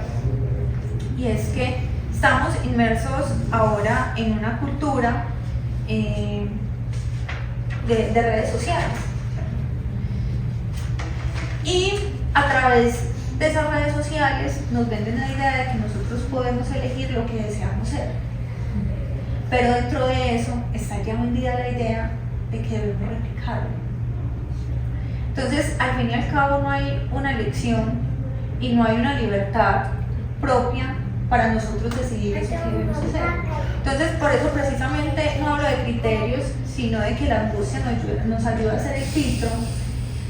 y es que estamos inmersos ahora en una cultura de redes sociales, y a través de esas redes sociales nos venden la idea de que nosotros podemos elegir lo que deseamos ser, pero dentro de eso está ya vendida la idea de que debemos replicarlo. Entonces, al fin y al cabo, no hay una elección y no hay una libertad propia para nosotros decidir eso que debemos hacer. Entonces, por eso precisamente no hablo de criterios, sino de que la angustia nos ayuda a hacer el filtro,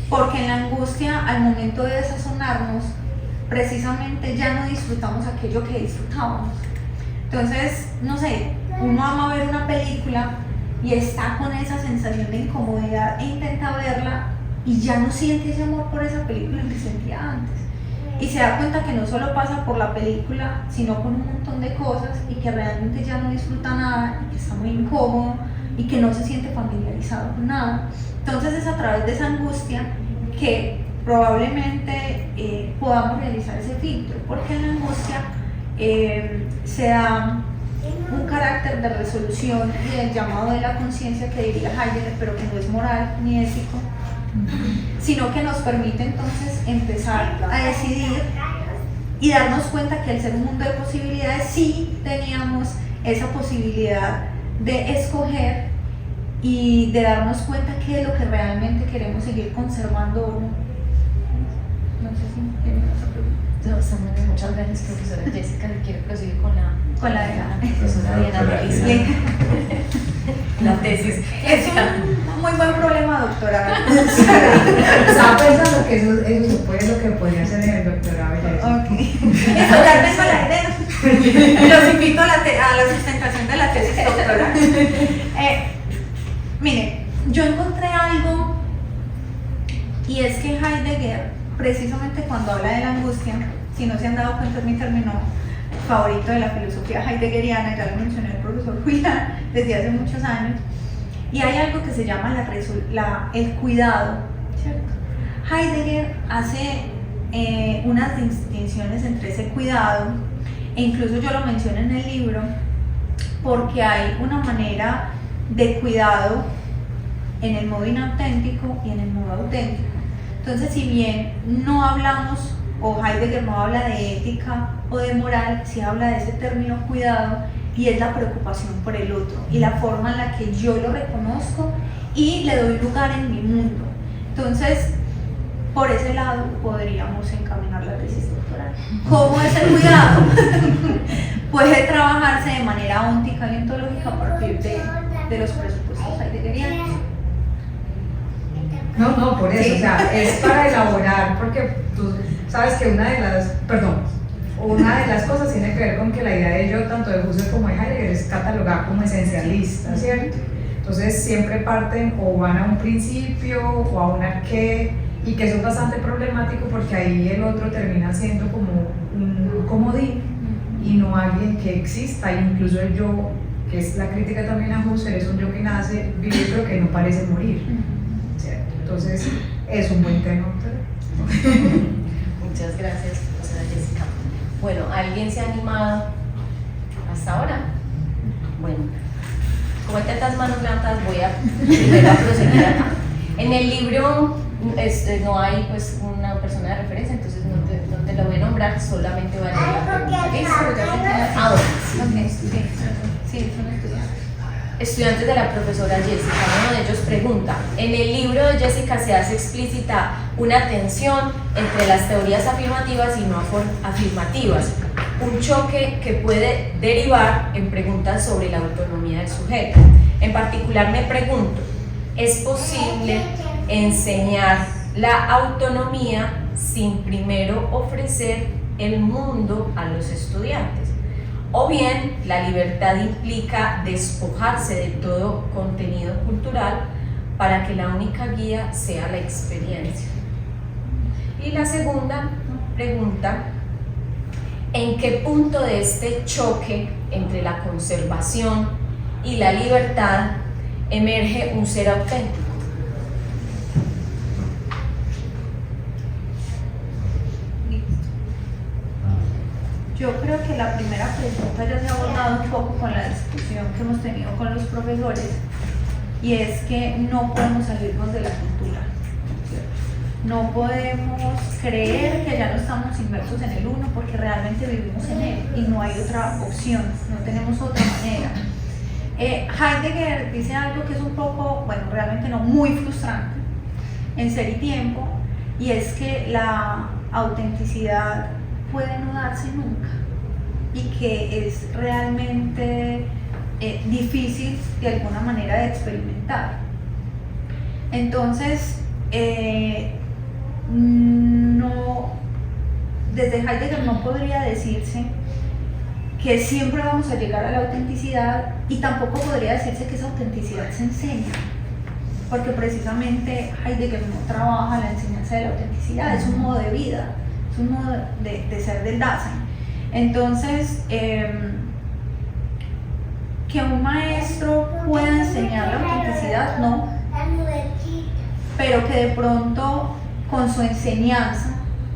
porque en la angustia, al momento de desazonarnos, precisamente ya no disfrutamos aquello que disfrutábamos. Entonces, no sé, uno ama ver una película y está con esa sensación de incomodidad e intenta verla y ya no siente ese amor por esa película que sentía antes. Y se da cuenta que no solo pasa por la película, sino por un montón de cosas, y que realmente ya no disfruta nada, y que está muy incómodo y que no se siente familiarizado con nada. Entonces es a través de esa angustia que probablemente podamos realizar ese filtro, porque en la angustia se da un carácter de resolución y del llamado de la conciencia que diría Heidegger, pero que no es moral ni ético, sino que nos permite entonces empezar a decidir y darnos cuenta que al ser un mundo de posibilidades sí teníamos esa posibilidad de escoger y de darnos cuenta qué es lo que realmente queremos seguir conservando o no. No sé si tienen otra pregunta. No, está muy bien. Muchas gracias, profesora Jessica. Quiero proseguir con la de la profesora Diana Melissa. La tesis. Es un muy buen problema doctoral. Estaba pensando que eso supone lo que podría ser en el doctorado. Ok. Eso ya tengo la idea. Los invito a la sustentación de la tesis doctoral. Miren, yo encontré algo, y es que Heidegger, precisamente cuando habla de la angustia, si no se han dado cuenta, es mi término favorito de la filosofía heideggeriana, ya lo mencioné el profesor Julián desde hace muchos años, y hay algo que se llama el cuidado, ¿cierto? Heidegger hace unas distinciones entre ese cuidado, e incluso yo lo menciono en el libro, porque hay una manera de cuidado en el modo inauténtico y en el modo auténtico. Entonces, si bien no hablamos, o Heidegger no habla de ética o de moral, sí habla de ese término cuidado, y es la preocupación por el otro y la forma en la que yo lo reconozco y le doy lugar en mi mundo. Entonces, por ese lado podríamos encaminar la tesis doctoral. ¿Cómo es el cuidado? Puede trabajarse de manera óntica y ontológica a partir de los presupuestos heideggerianos. No, por eso, o sea, es para elaborar, porque tú sabes que una de las cosas tiene que ver con que la idea de yo, tanto de Husserl como de Heidegger, es catalogar como esencialista, ¿cierto? Entonces siempre parten o van a un principio o a una qué, y que eso es bastante problemático porque ahí el otro termina siendo como un comodín y no alguien que exista, incluso el yo, que es la crítica también a Husserl, es un yo que nace, vive pero que no parece morir, ¿cierto? Entonces es un buen tema. Muchas gracias, profesora Jessica. Bueno, ¿alguien se ha animado hasta ahora? Bueno, como hay tantas manos levantadas, voy a primero a proseguir acá. En el libro no hay pues una persona de referencia, entonces no te lo voy a nombrar, solamente voy a leer la pregunta. Ah, bueno, sí, son estudiantes de la profesora Jessica. Uno de ellos pregunta: en el libro de Jessica se hace explícita una tensión entre las teorías afirmativas y no afirmativas, un choque que puede derivar en preguntas sobre la autonomía del sujeto. En particular me pregunto, ¿es posible enseñar la autonomía sin primero ofrecer el mundo a los estudiantes? O bien, la libertad implica despojarse de todo contenido cultural para que la única guía sea la experiencia. Y la segunda pregunta: ¿en qué punto de este choque entre la conservación y la libertad emerge un ser auténtico? Yo creo que la primera pregunta ya se ha abordado un poco con la discusión que hemos tenido con los profesores, y es que no podemos salirnos de la cultura. No podemos creer que ya no estamos inmersos en el uno, porque realmente vivimos en él y no hay otra opción, no tenemos otra manera. Heidegger dice algo que es un poco, bueno, realmente no, muy frustrante en Ser y Tiempo, y es que la autenticidad puede no darse nunca y que es realmente difícil de alguna manera de experimentar. Entonces, desde Heidegger no podría decirse que siempre vamos a llegar a la autenticidad, y tampoco podría decirse que esa autenticidad se enseña, porque precisamente Heidegger no trabaja la enseñanza de la autenticidad, es un modo de vida, es un modo de ser del Dasein. Entonces, que un maestro pueda enseñar la autenticidad, no, pero que de pronto con su enseñanza,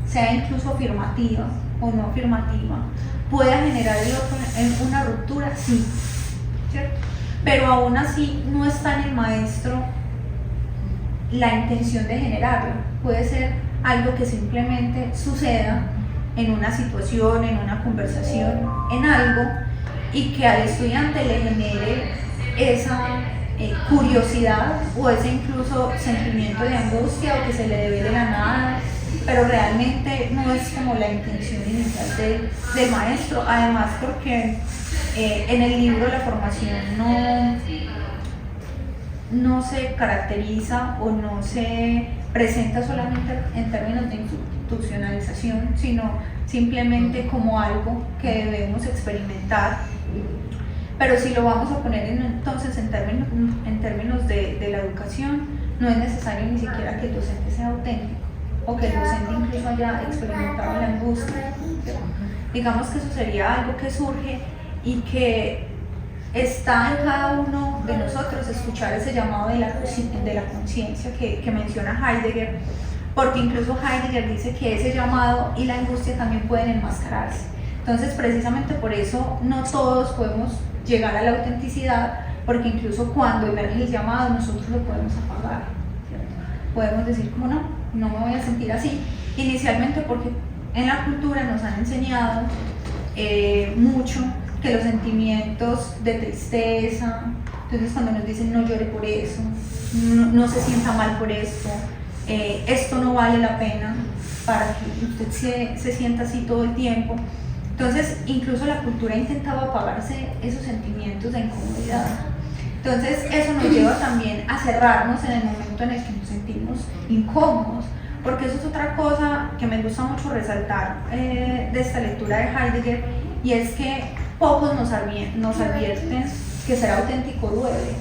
sea incluso afirmativa o no afirmativa, pueda generar el otro en una ruptura, sí, ¿cierto? Pero aún así no está en el maestro la intención de generarla, puede ser algo que simplemente suceda en una situación, en una conversación, en algo, y que al estudiante le genere esa curiosidad o ese incluso sentimiento de angustia, o que se le debe de la nada, pero realmente no es como la intención inicial del maestro. Además, porque en el libro la formación no se caracteriza o no se presenta solamente en términos de institucionalización, sino simplemente como algo que debemos experimentar. Pero si lo vamos a poner entonces en términos de la educación, no es necesario ni siquiera que el docente sea auténtico, o que el docente incluso haya experimentado la angustia. Digamos que eso sería algo que surge y que está en cada uno de nosotros, escuchar ese llamado de la conciencia que menciona Heidegger, porque incluso Heidegger dice que ese llamado y la angustia también pueden enmascararse. Entonces, precisamente por eso no todos podemos llegar a la autenticidad, porque incluso cuando emerge el llamado nosotros lo podemos apagar, ¿cierto? Podemos decir como no me voy a sentir así, inicialmente porque en la cultura nos han enseñado mucho que los sentimientos de tristeza, entonces cuando nos dicen no llore por eso, no se sienta mal por esto no vale la pena para que usted se sienta así todo el tiempo. Entonces incluso la cultura ha intentado apagarse esos sentimientos de incomodidad. Entonces eso nos lleva también a cerrarnos en el momento en el que nos sentimos incómodos, porque eso es otra cosa que me gusta mucho resaltar de esta lectura de Heidegger, y es que pocos nos advierten que ser auténtico duele,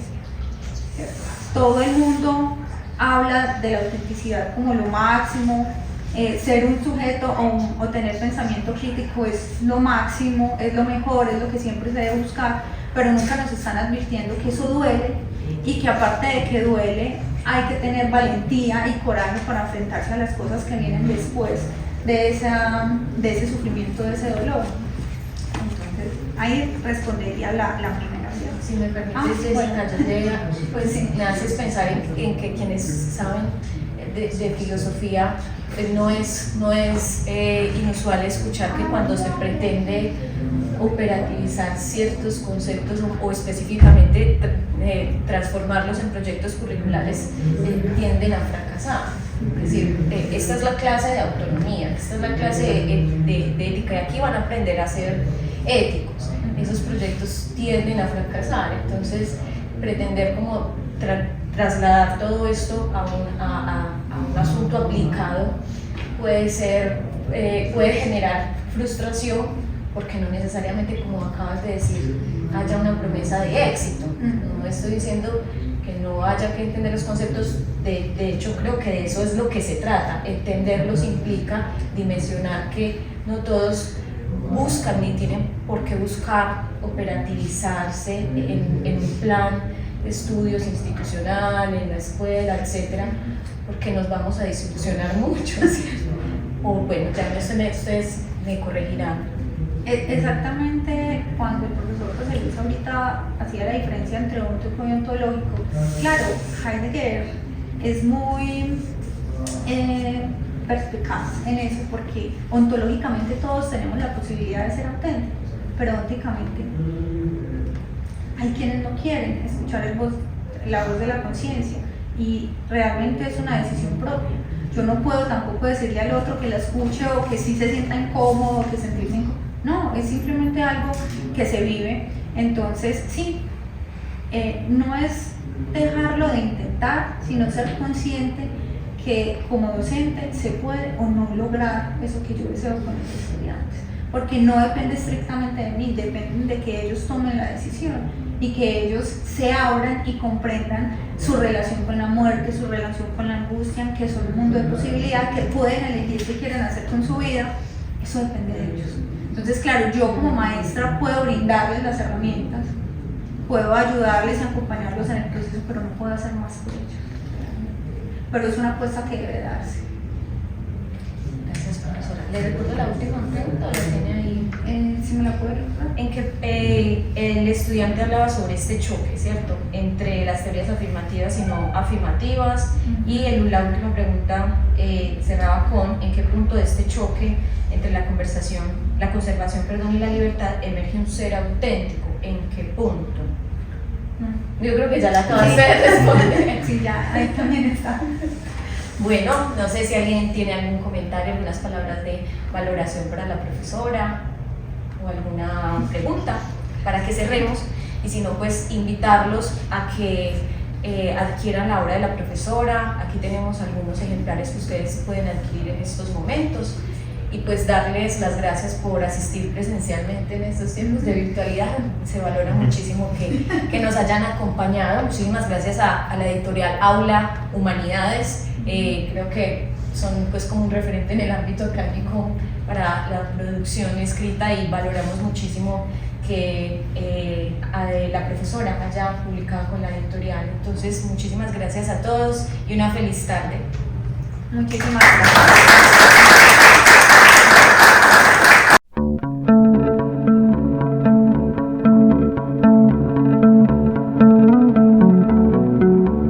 ¿cierto? Todo el mundo habla de la autenticidad como lo máximo, ser un sujeto o tener pensamiento crítico es lo máximo, es lo mejor, es lo que siempre se debe buscar, pero nunca nos están advirtiendo que eso duele y que aparte de que duele hay que tener valentía y coraje para enfrentarse a las cosas que vienen después de ese sufrimiento, de ese dolor. Entonces ahí respondería la primera. Si me permites, Jessica, pues me haces pensar en que quienes saben de filosofía, pues no es inusual escuchar que cuando se pretende operativizar ciertos conceptos o específicamente transformarlos en proyectos curriculares tienden a fracasar. Es decir, esta es la clase de autonomía, esta es la clase de ética, y aquí van a aprender a ser éticos. Esos proyectos tienden a fracasar, entonces pretender como trasladar todo esto a un asunto aplicado puede generar frustración, porque no necesariamente, como acabas de decir, haya una promesa de éxito. No estoy diciendo que no haya que entender los conceptos, de hecho creo que de eso es lo que se trata. Entenderlos implica dimensionar que no todos buscan ni tienen por qué buscar operativizarse en un plan de estudios institucional, en la escuela, etcétera, porque nos vamos a desilusionar mucho, ¿cierto? O bueno, ya ustedes me corregirán. Exactamente, cuando el profesor José Luis ahorita hacía la diferencia entre óntico y ontológico, claro, Heidegger es muy perspicaz en eso, porque ontológicamente todos tenemos la posibilidad de ser auténticos, pero ónticamente hay quienes no quieren escuchar la voz de la conciencia, y realmente es una decisión propia. Yo no puedo tampoco decirle al otro que la escuche o que sí se sienta incómodo, que sentirse incómodo. No, es simplemente algo que se vive. Entonces sí, no es dejarlo de intentar, sino ser consciente que como docente se puede o no lograr eso que yo deseo con los estudiantes, porque no depende estrictamente de mí, depende de que ellos tomen la decisión y que ellos se abran y comprendan su relación con la muerte, su relación con la angustia, que son un mundo de posibilidad, que pueden elegir qué quieren hacer con su vida. Eso depende de ellos. Entonces, claro, yo como maestra puedo brindarles las herramientas, puedo ayudarles a acompañarlos en el proceso, pero no puedo hacer más por ellos. Pero es una apuesta que debe darse. Gracias, profesora. ¿Le recuerdo la última pregunta? ¿La tiene ahí? Si me la puede recordar. En que el estudiante hablaba sobre este choque, ¿cierto?, entre las teorías afirmativas y no afirmativas, y la última pregunta cerraba con en qué punto de este choque entre la conservación, y la libertad emerge un ser auténtico. ¿En qué punto? Yo creo que ya la acabas de responder. Sí, ya, ahí también está. Bueno, no sé si alguien tiene algún comentario, algunas palabras de valoración para la profesora o alguna pregunta para que cerremos, y si no, pues invitarlos a que adquieran la obra de la profesora. Aquí tenemos algunos ejemplares que ustedes pueden adquirir en estos momentos, y pues darles las gracias por asistir presencialmente en estos tiempos de virtualidad. Se valora muchísimo que nos hayan acompañado. Muchísimas gracias a la editorial Aula Humanidades. Creo que son pues como un referente en el ámbito académico para la producción escrita, y valoramos muchísimo que la profesora haya publicado con la editorial. Entonces, muchísimas gracias a todos y una feliz tarde. Muchísimas gracias.